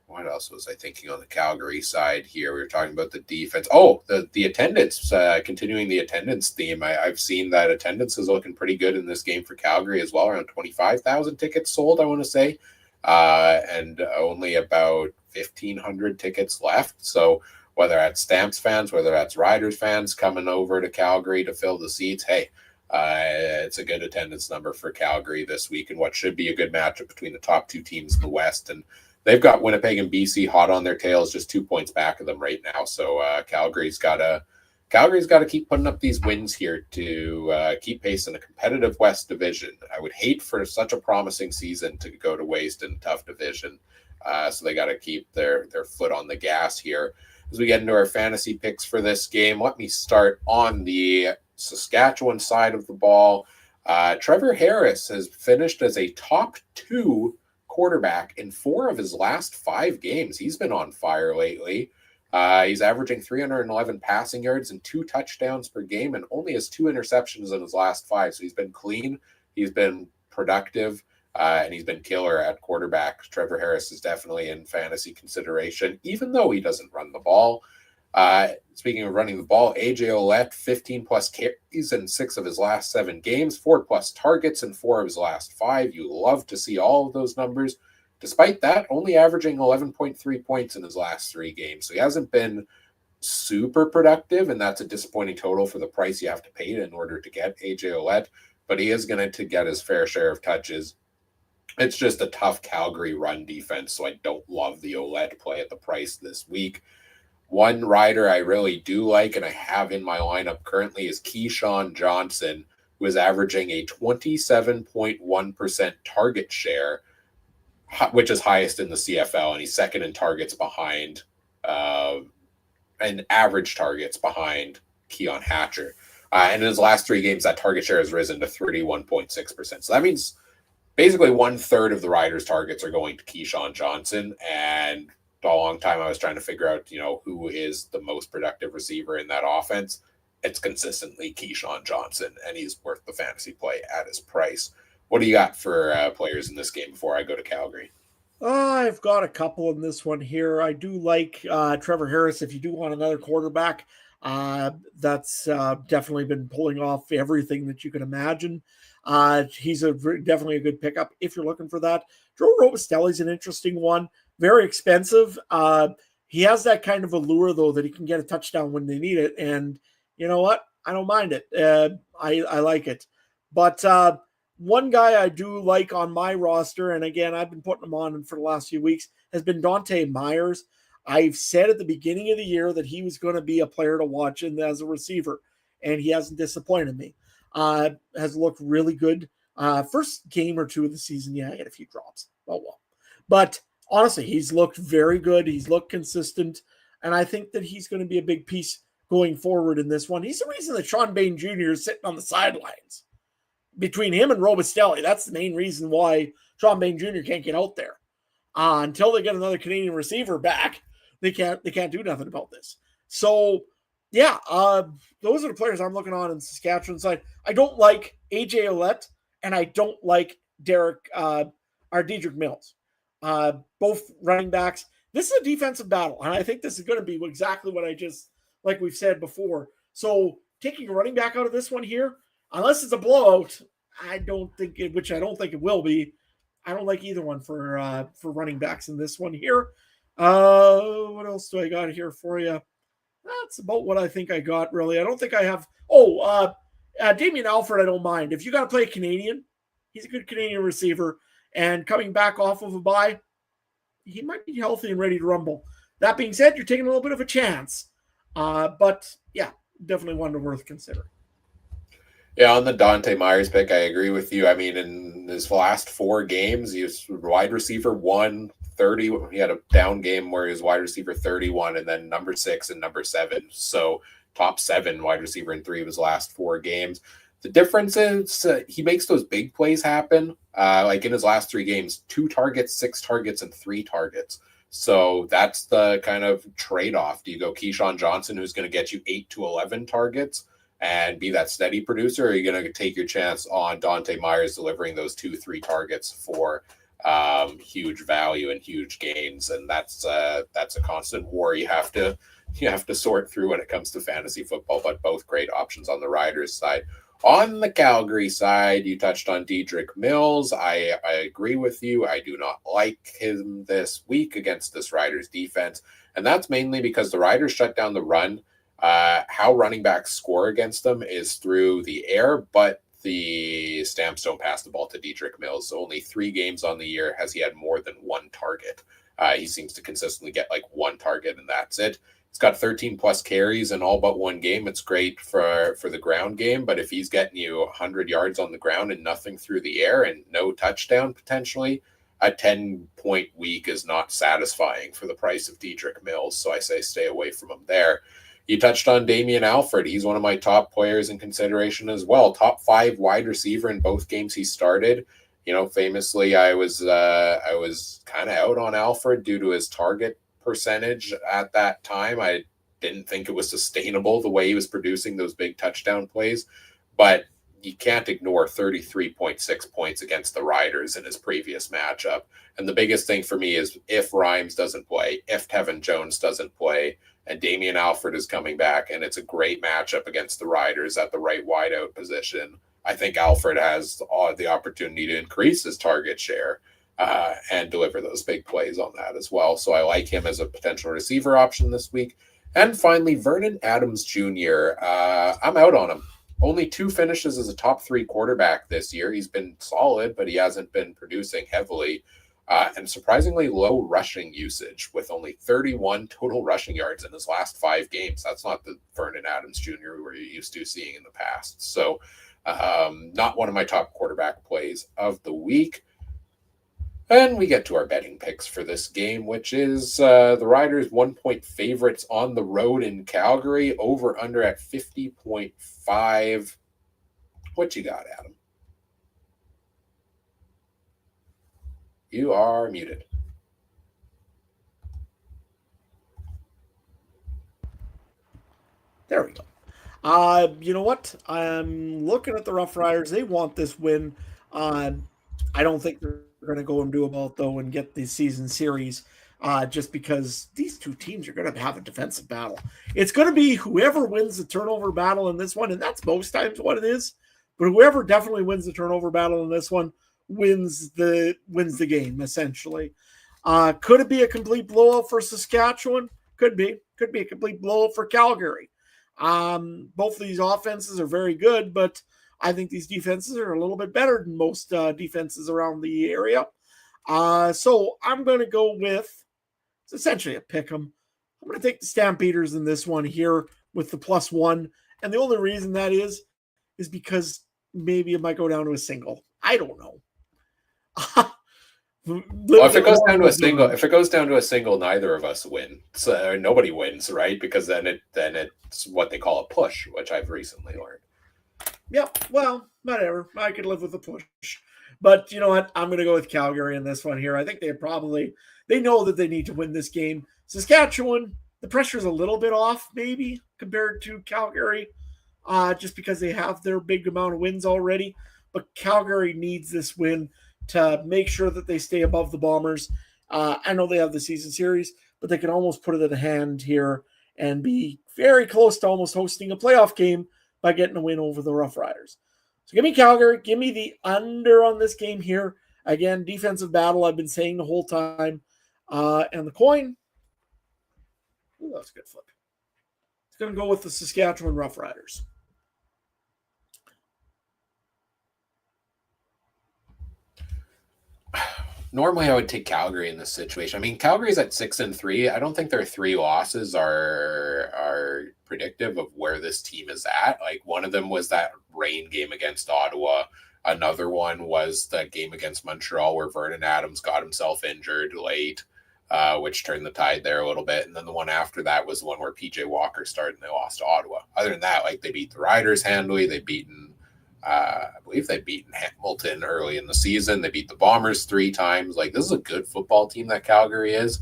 What else was I thinking on the Calgary side here? We were talking about the defense. Oh, the attendance, continuing the attendance theme. I've seen that attendance is looking pretty good in this game for Calgary as well. Around 25,000 tickets sold, I want to say, and only about 1,500 tickets left. So whether that's Stamps fans, whether that's Riders fans coming over to Calgary to fill the seats, hey, it's a good attendance number for Calgary this week, and what should be a good matchup between the top two teams in the West. And they've got Winnipeg and BC hot on their tails, just 2 points back of them right now. So Calgary's got to keep putting up these wins here to keep pace in a competitive West division. I would hate for such a promising season to go to waste in a tough division. So they got to keep their foot on the gas here. As we get into our fantasy picks for this game, let me start on the Saskatchewan side of the ball. Trevor Harris has finished as a top 2 quarterback in 4 of his last 5 games. He's been on fire lately. He's averaging 311 passing yards and 2 touchdowns per game, and only has 2 interceptions in his last 5. So he's been clean. He's been productive, and he's been killer at quarterback. Trevor Harris is definitely in fantasy consideration, even though he doesn't run the ball. Speaking of running the ball, AJ Ouellette, 15 plus carries in 6 of his last 7 games, 4 plus targets in 4 of his last 5. You love to see all of those numbers. Despite that, only averaging 11.3 points in his last 3 games. So he hasn't been super productive, and that's a disappointing total for the price you have to pay in order to get AJ Ouellette, but he is going to get his fair share of touches. It's just a tough Calgary run defense, so I don't love the Ouellette play at the price this week. One rider I really do like and I have in my lineup currently is Keyshawn Johnson, who is averaging a 27.1% target share. which is highest in the CFL, and he's second in targets behind and average targets behind Keon Hatcher. And in his last 3 games, that target share has risen to 31.6%. So that means basically 1/3 of the Riders' targets are going to Keyshawn Johnson. And a long time I was trying to figure out, who is the most productive receiver in that offense. It's consistently Keyshawn Johnson, and he's worth the fantasy play at his price. What do you got for players in this game before I go to Calgary? I've got a couple in this one here. I do like Trevor Harris. If you do want another quarterback, that's definitely been pulling off everything that you can imagine. He's definitely a good pickup if you're looking for that. Joe Robustelli's an interesting one. Very expensive. He has that kind of allure, though, that he can get a touchdown when they need it. And you know what? I don't mind it. I like it. But one guy I do like on my roster, and again, I've been putting him on for the last few weeks, has been Dante Myers. I've said at the beginning of the year that he was going to be a player to watch as a receiver, and he hasn't disappointed me. Has looked really good. First game or 2 of the season, he had a few drops. Oh, well. But honestly, he's looked very good. He's looked consistent, and I think that he's going to be a big piece going forward in this one. He's the reason that Sean Bain Jr. is sitting on the sidelines. Between him and Robustelli, that's the main reason why Sean Bain Jr. can't get out there. Until they get another Canadian receiver back, they can't do nothing about this. So, yeah, those are the players I'm looking on in Saskatchewan side. I don't like AJ Ouellette, and I don't like Dedrick Mills. Both running backs. This is a defensive battle, and I think this is going to be exactly what like we've said before. So, taking a running back out of this one here, unless it's a blowout, I don't think it will be. I don't like either one for running backs in this one here. What else do I got here for you? That's about what I think I got, really. I don't think I have. Damien Alford, I don't mind. If you got to play a Canadian, he's a good Canadian receiver. And coming back off of a bye, he might be healthy and ready to rumble. That being said, you're taking a little bit of a chance. But yeah, definitely one worth considering. Yeah, on the Dante Myers pick, I agree with you. I mean, in his last 4 games, he was wide receiver 1, 30. He had a down game where he was wide receiver 31, and then number 6 and number 7. So top 7 wide receiver in 3 of his last 4 games. The difference is he makes those big plays happen. Like in his last 3 games, 2 targets, 6 targets, and 3 targets. So that's the kind of trade-off. Do you go Keyshawn Johnson, who's going to get you 8 to 11 targets and be that steady producer, or are you going to take your chance on Dante Myers delivering those 2-3 targets for huge value and huge gains? And that's a constant war you have to sort through when it comes to fantasy football, but both great options on the Riders side. On the Calgary side, you touched on Dedrick Mills. I agree with you. I do not like him this week against this Riders defense, and that's mainly because the Riders shut down the run. How running backs score against them is through the air, but the Stamps don't pass the ball to Dedrick Mills. So only 3 games on the year has he had more than 1 target. He seems to consistently get like 1 target, and that's it. He's got 13 plus carries in all but 1 game. It's great for the ground game, but if he's getting you 100 yards on the ground and nothing through the air and no touchdown potentially, a 10-point week is not satisfying for the price of Dedrick Mills. So I say stay away from him there. You touched on Damien Alford. He's one of my top players in consideration as well. Top 5 wide receiver in both games he started. Famously, I was kind of out on Alford due to his target percentage at that time. I didn't think it was sustainable the way he was producing those big touchdown plays, but you can't ignore 33.6 points against the Riders in his previous matchup. And the biggest thing for me is if Rhymes doesn't play, if Tevin Jones doesn't play, and Damien Alford is coming back, and it's a great matchup against the Riders at the right wideout position, I think Alford has the opportunity to increase his target share and deliver those big plays on that as well. So I like him as a potential receiver option this week. And finally, Vernon Adams Jr. I'm out on him. Only 2 finishes as a top 3 quarterback this year. He's been solid, but he hasn't been producing heavily. And surprisingly low rushing usage with only 31 total rushing yards in his last 5 games. That's not the Vernon Adams Jr. we were used to seeing in the past. So not one of my top quarterback plays of the week. And we get to our betting picks for this game, which is the Riders 1-point favorites on the road in Calgary, over under at 50.5. What you got, Adam? You are muted. There we go. You know what? I'm looking at the Rough Riders. They want this win. I don't think they're going to go and do about though and get the season series. Just because these two teams are going to have a defensive battle. It's going to be whoever wins the turnover battle in this one, and that's most times what it is. But whoever definitely wins the turnover battle in this one wins the game essentially. Could it be a complete blowout for Saskatchewan? Could be. Could be a complete blowout for Calgary. Both of these offenses are very good, but I think these defenses are a little bit better than most defenses around the area. So I'm going to go with, it's essentially a pick 'em. I'm going to take the Stampeders in this one here with the +1. And the only reason that is because maybe it might go down to a single. I don't know. Well, if it goes down to a single, neither of us win. So nobody wins, right? Because then it's what they call a push, which I've recently learned. Yep. Well, whatever. I could live with a push. But you know what? I'm going to go with Calgary in this one here. I think they know that they need to win this game. Saskatchewan, the pressure's a little bit off, maybe, compared to Calgary, just because they have their big amount of wins already. But Calgary needs this win to make sure that they stay above the Bombers. I know they have the season series, but they can almost put it in a hand here and be very close to almost hosting a playoff game by getting a win over the Rough Riders. So give me Calgary. Give me the under on this game here. Again, defensive battle, I've been saying the whole time. And the coin, ooh, that's a good flip. It's going to go with the Saskatchewan Rough Riders. Normally, I would take Calgary in this situation. I mean, Calgary's at 6-3. I don't think their 3 losses are predictive of where this team is at. Like, one of them was that rain game against Ottawa. Another one was the game against Montreal where Vernon Adams got himself injured late, which turned the tide there a little bit. And then the one after that was the one where PJ Walker started and they lost to Ottawa. Other than that, like, they beat the Riders handily. I believe they've beaten Hamilton early in the season. They beat the Bombers 3 times. Like, this is a good football team that Calgary is.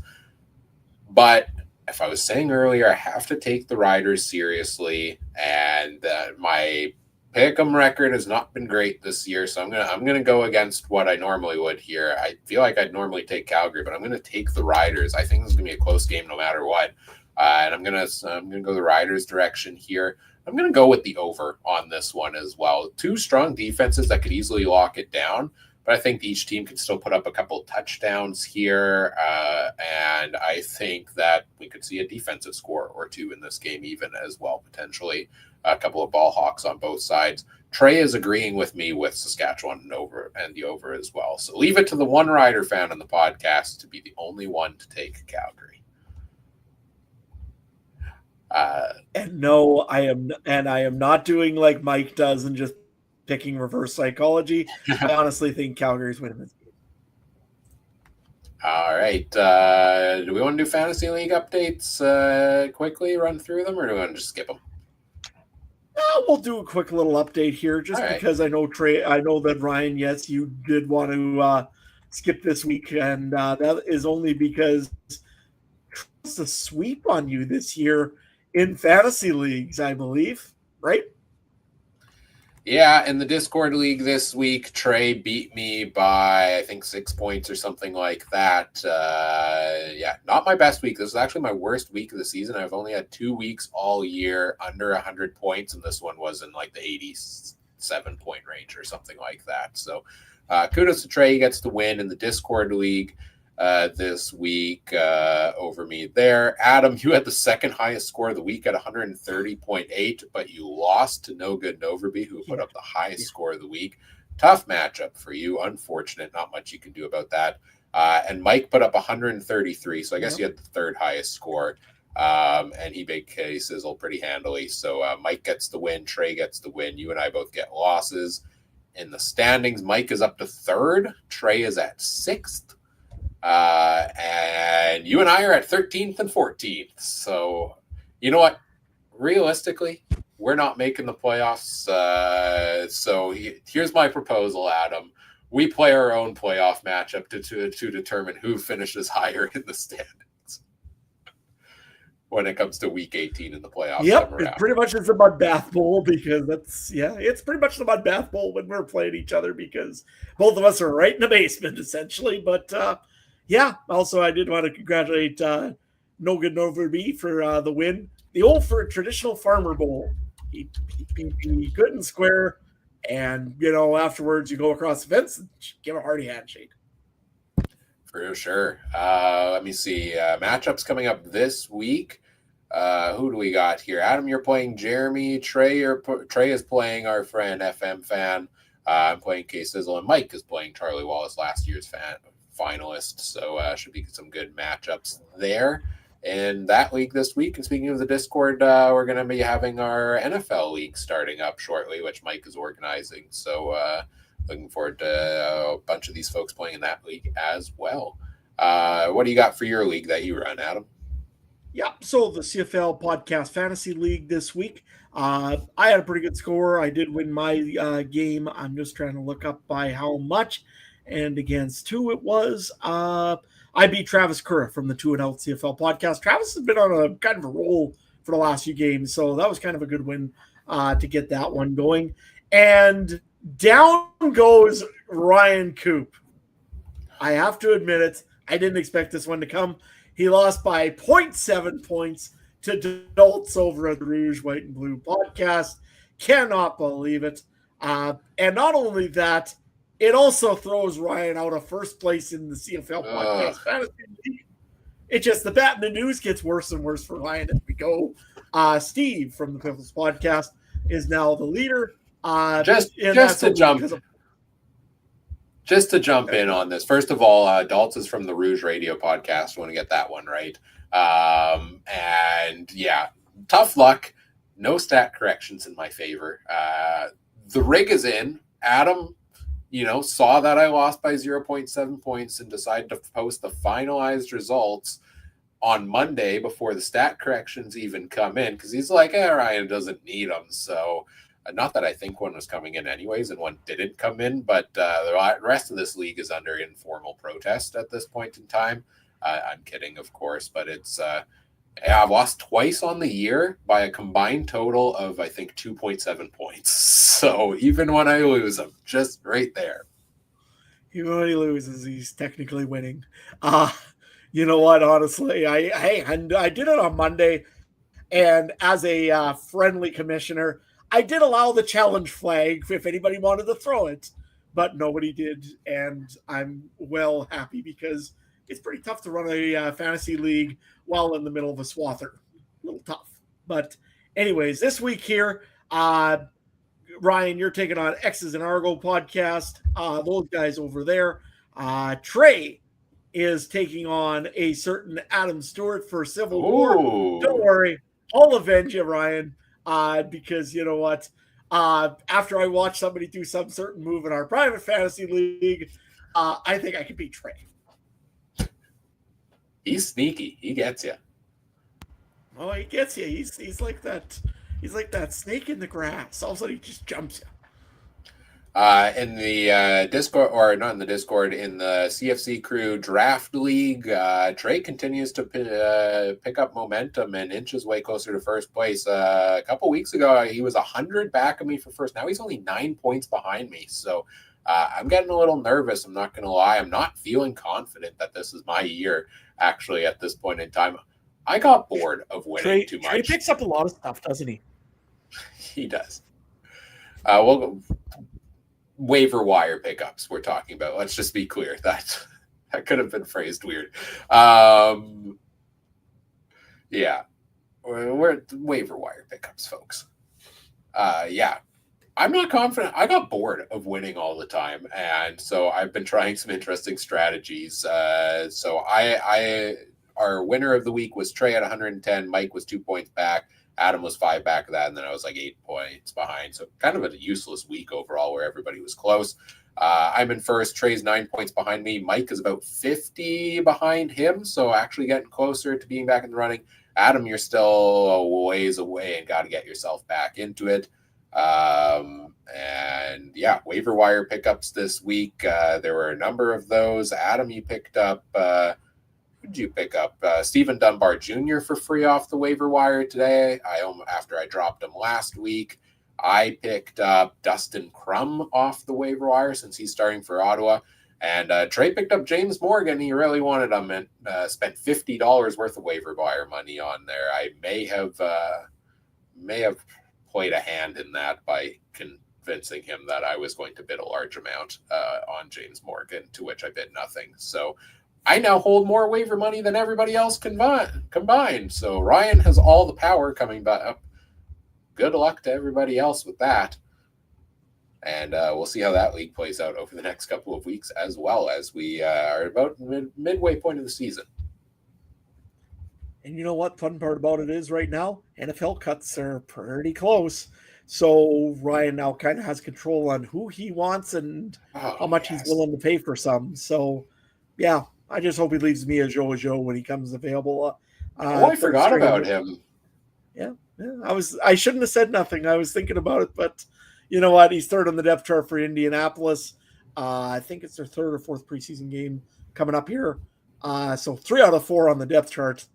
But if I was saying earlier, I have to take the Riders seriously, and my pick'em record has not been great this year, so I'm gonna go against what I normally would here. I feel like I'd normally take Calgary, but I'm gonna take the Riders. I think this is gonna be a close game no matter what, and I'm gonna go the Riders' direction here. I'm going to go with the over on this one as well. 2 strong defenses that could easily lock it down, but I think each team can still put up a couple touchdowns here, and I think that we could see a defensive score or 2 in this game even as well, potentially. A couple of ball hawks on both sides. Trey is agreeing with me with Saskatchewan and the over as well. So leave it to the one Rider fan on the podcast to be the only one to take Calgary. And no, I am not doing like Mike does and just picking reverse psychology. I honestly think Calgary's winning this game. All right. Do we want to do fantasy league updates quickly, run through them, or do we want to just skip them? We'll do a quick little update here just because I know that Ryan, yes, you did want to skip this week, and that is only because it's a sweep on you this year in fantasy leagues, I believe, right? Yeah, in the Discord league this week, Trey beat me by, I think, 6 points or something like that. Yeah, not my best week. This is actually my worst week of the season. I've only had 2 weeks all year under 100 points, and this one was in like the 87-point range or something like that. So kudos to Trey. He gets the win in the Discord league this week over me there. Adam, you had the second highest score of the week at 130.8, but you lost to No Good Noverby, who put up the highest score of the week. Tough matchup for you. Unfortunate. Not much you can do about that. And Mike put up 133, so I guess he had the third highest score. And he beat K Sizzle pretty handily. So Mike gets the win. Trey gets the win. You and I both get losses. In the standings, Mike is up to 3rd. Trey is at 6th. And you and I are at 13th and 14th. So, you know what? Realistically, we're not making the playoffs. So here's my proposal, Adam. We play our own playoff matchup to determine who finishes higher in the standings when it comes to week 18 in the playoffs. Yep, it pretty much is the Mudbath Bowl because it's pretty much the Mudbath Bowl when we're playing each other because both of us are right in the basement essentially. But also I did want to congratulate No Good Over Me for the win. The old for traditional Farmer Bowl. He good and square, and afterwards you go across the fence and give a hearty handshake. For sure. Let me see. Matchups coming up this week. Who do we got here? Adam, you're playing Jeremy. Trey is playing our friend FM Fan. I'm playing K Sizzle, and Mike is playing Charlie Wallace, last year's finalist. So should be some good matchups there in that league this week. And speaking of the Discord, we're going to be having our NFL league starting up shortly, which Mike is organizing. So looking forward to a bunch of these folks playing in that league as well. What do you got for your league that you run, Adam? Yeah, so the CFL Podcast Fantasy League this week. I had a pretty good score. I did win my game. I'm just trying to look up by how much. And against who it was. I beat Travis Curra from the 2-0 CFL Podcast. Travis has been on a kind of a roll for the last few games, so that was kind of a good win to get that one going. And down goes Ryan Coop. I have to admit it. I didn't expect this one to come. He lost by 0.7 points to Adults over at the Rouge, White, and Blue podcast. Cannot believe it. And not only that, it also throws Ryan out of first place in the CFL Podcast Fantasy League. It's just the bat in the news gets worse and worse for Ryan as we go. Steve from the Piffles Podcast is now the leader. Just to jump in on this, first of all, Daltz is from the Rouge Radio podcast. I want to get that one right. And yeah, tough luck. No stat corrections in my favor. The rig is in. Adam, saw that I lost by 0.7 points and decided to post the finalized results on Monday before the stat corrections even come in because he's like, Ryan doesn't need them. So not that I think one was coming in anyways and one didn't come in, but the rest of this league is under informal protest at this point in time. I'm kidding, of course, but it's I've lost twice on the year by a combined total of, I think, 2.7 points. So even when I lose, I'm just right there. Even when he loses, he's technically winning. You know what? Honestly, I did it on Monday, and as a friendly commissioner, I did allow the challenge flag if anybody wanted to throw it, but nobody did, and I'm well happy because it's pretty tough to run a fantasy league while in the middle of a swather. A little tough. But anyways, this week here, Ryan, you're taking on X's and Argo podcast. Those guys over there. Trey is taking on a certain Adam Stewart for Civil War. Don't worry. I'll avenge you, Ryan. Because you know what? After I watch somebody do some certain move in our private fantasy league, I think I can beat Trey. He's sneaky. He gets you. Oh, he gets you. He's like that. He's like that snake in the grass. All of a sudden, he just jumps you. In the Discord, or not in the Discord, in the CFC Crew Draft League, Trey continues to pick up momentum and inch his way closer to first place. A couple weeks ago, he was 100 back of me for first. Now he's only 9 points behind me. So I'm getting a little nervous. I'm not going to lie. I'm not feeling confident that this is my year, actually, at this point in time. I got bored of winning too much. Trey picks up a lot of stuff, doesn't he? He does. We'll waiver wire pickups we're talking about. Let's just be clear. That could have been phrased weird. Yeah. We're waiver wire pickups, folks. Yeah. I'm not confident. I got bored of winning all the time. And so I've been trying some interesting strategies. So our winner of the week was Trey at 110. Mike was 2 points back. Adam was 5 back of that, and then I was like 8 points behind. So kind of a useless week overall where everybody was close. I'm in first. Trey's 9 points behind me. Mike is about 50 behind him, so actually getting closer to being back in the running. Adam, you're still a ways away and got to get yourself back into it. And yeah, waiver wire pickups this week. There were a number of those. Adam, you picked up, who did you pick up? Stephen Dunbar Jr. for free off the waiver wire today. After I dropped him last week. I picked up Dustin Crum off the waiver wire since he's starting for Ottawa. And Trey picked up James Morgan. He really wanted him and spent $50 worth of waiver wire money on there. I may have played a hand in that by convincing him that I was going to bid a large amount on James Morgan, to which I bid nothing. So I now hold more waiver money than everybody else combined. So Ryan has all the power coming up. Good luck to everybody else with that. And we'll see how that league plays out over the next couple of weeks, as well as we are about midway point of the season. And you know what? Fun part about it is right now, NFL cuts are pretty close. So Ryan now kind of has control on who he wants and how much he's willing to pay for some. So, yeah, I just hope he leaves me a Joe when he comes available. I forgot about him. Yeah. I shouldn't have said nothing. I was thinking about it, but you know what? He's third on the depth chart for Indianapolis. I think it's their third or fourth preseason game coming up here. So 3 out of 4 on the depth chart.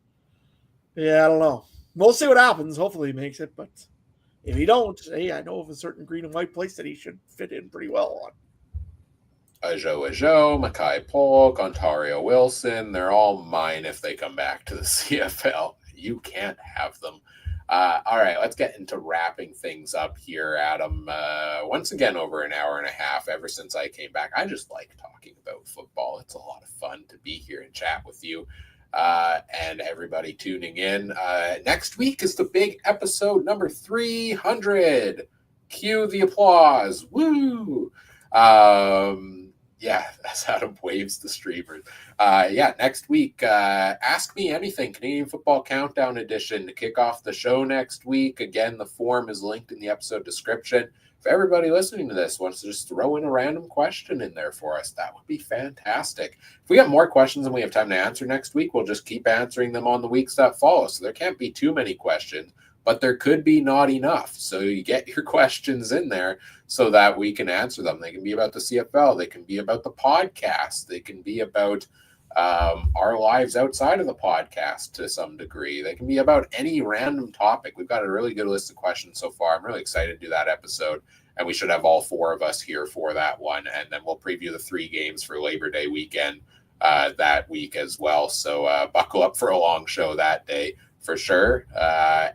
Yeah, I don't know. We'll see what happens. Hopefully he makes it, but if he don't, hey, I know of a certain green and white place that he should fit in pretty well on. Ajo, Makai Polk, Ontario Wilson, they're all mine if they come back to the CFL. You can't have them. All right, let's get into wrapping things up here, Adam. Once again, over an hour and a half ever since I came back. I just like talking about football. It's a lot of fun to be here and chat with you and everybody tuning in. Next week is the big episode number 300. Cue the applause. Woo! Yeah, as Adam waves the streamers. Next week, Ask Me Anything, Canadian Football Countdown Edition to kick off the show next week. Again, the form is linked in the episode description. If everybody listening to this wants to just throw in a random question in there for us, that would be fantastic. If we have more questions than we have time to answer next week, we'll just keep answering them on the weeks that follow. So there can't be too many questions, but there could be not enough. So you get your questions in there so that we can answer them. They can be about the CFL. They can be about the podcast. They can be about our lives outside of the podcast to some degree. They can be about any random topic. We've got a really good list of questions so far. I'm really excited to do that episode, and we should have all 4 of us here for that one. And then we'll preview the 3 games for Labor Day weekend that week as well. So buckle up for a long show that day for sure.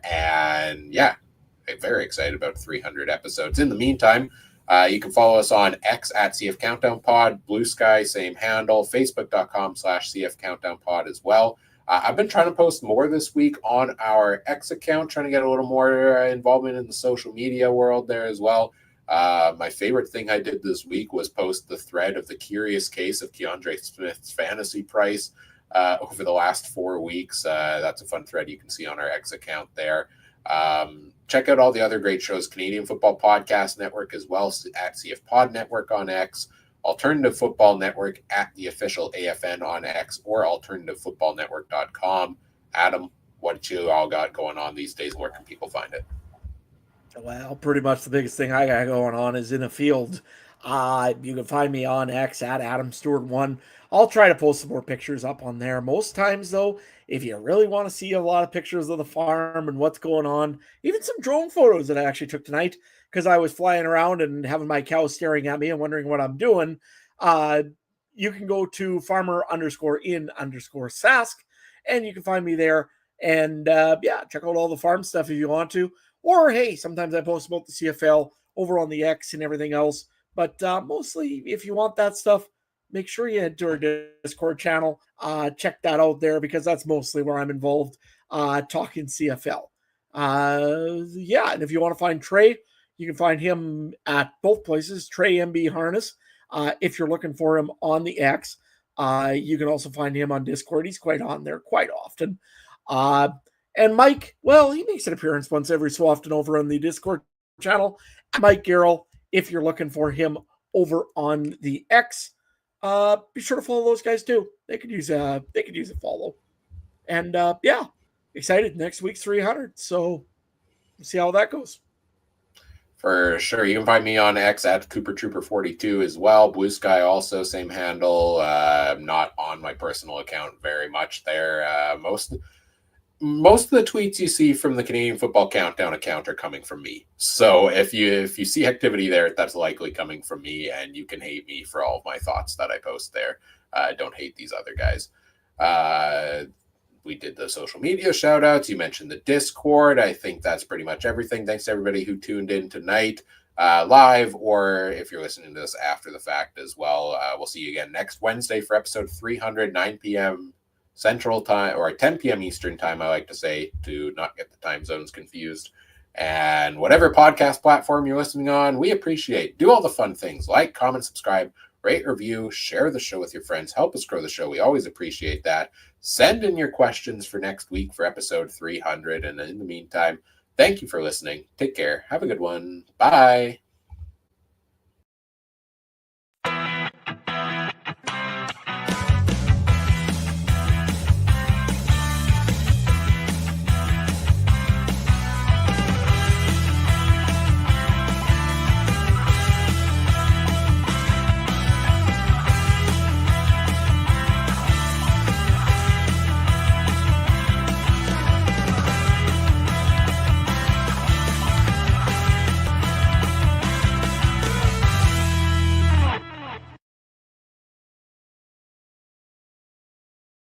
And yeah, I'm very excited about 300 episodes. In the meantime, you can follow us on X at CF Countdown Pod, Blue Sky, same handle, Facebook.com/CF Countdown Pod as well. I've been trying to post more this week on our X account, trying to get a little more involvement in the social media world there as well. My favorite thing I did this week was post the thread of the curious case of Keandre Smith's fantasy price over the last 4 weeks. That's a fun thread you can see on our X account there. Check out all the other great shows, Canadian Football Podcast Network as well at CF Pod Network on X, Alternative Football Network at the official AFN on X, or alternativefootballnetwork.com. Adam, what you all got going on these days? Where can people find it? Well, pretty much the biggest thing I got going on is in a field. You can find me on X at Adam Stewart 1. I'll try to post some more pictures up on there. Most times, though, if you really want to see a lot of pictures of the farm and what's going on, even some drone photos that I actually took tonight because I was flying around and having my cows staring at me and wondering what I'm doing, you can go to farmer_in_Sask, and you can find me there. And check out all the farm stuff if you want to. Or, hey, sometimes I post about the CFL over on the X and everything else. But mostly, if you want that stuff, make sure you head to our Discord channel. Check that out there because that's mostly where I'm involved talking CFL. And if you want to find Trey, you can find him at both places, Trey MB Harness. If you're looking for him on the X, you can also find him on Discord. He's quite on there quite often. And Mike, well, he makes an appearance once every so often over on the Discord channel. Mike Garrell, if you're looking for him over on the X, be sure to follow those guys too. They could use a follow. And yeah, excited. Next week's 300. So we'll see how that goes. For sure. You can find me on X at Cooper Trooper 42 as well. Blue Sky also, same handle. Not on my personal account very much there. Most of the tweets you see from the Canadian Football Countdown account are coming from me. So if you see activity there, that's likely coming from me, and you can hate me for all of my thoughts that I post there. Don't hate these other guys. We did the social media shout outs. You mentioned the Discord. I think that's pretty much everything. Thanks to everybody who tuned in tonight live, or if you're listening to this after the fact as well. We'll see you again next Wednesday for episode 300, 9 p.m. Central Time, or 10 p.m. Eastern Time, I like to say, to not get the time zones confused. And whatever podcast platform you're listening on, we appreciate. Do all the fun things. Like, comment, subscribe, rate, review, share the show with your friends. Help us grow the show. We always appreciate that. Send in your questions for next week for episode 300. And in the meantime, thank you for listening. Take care. Have a good one. Bye.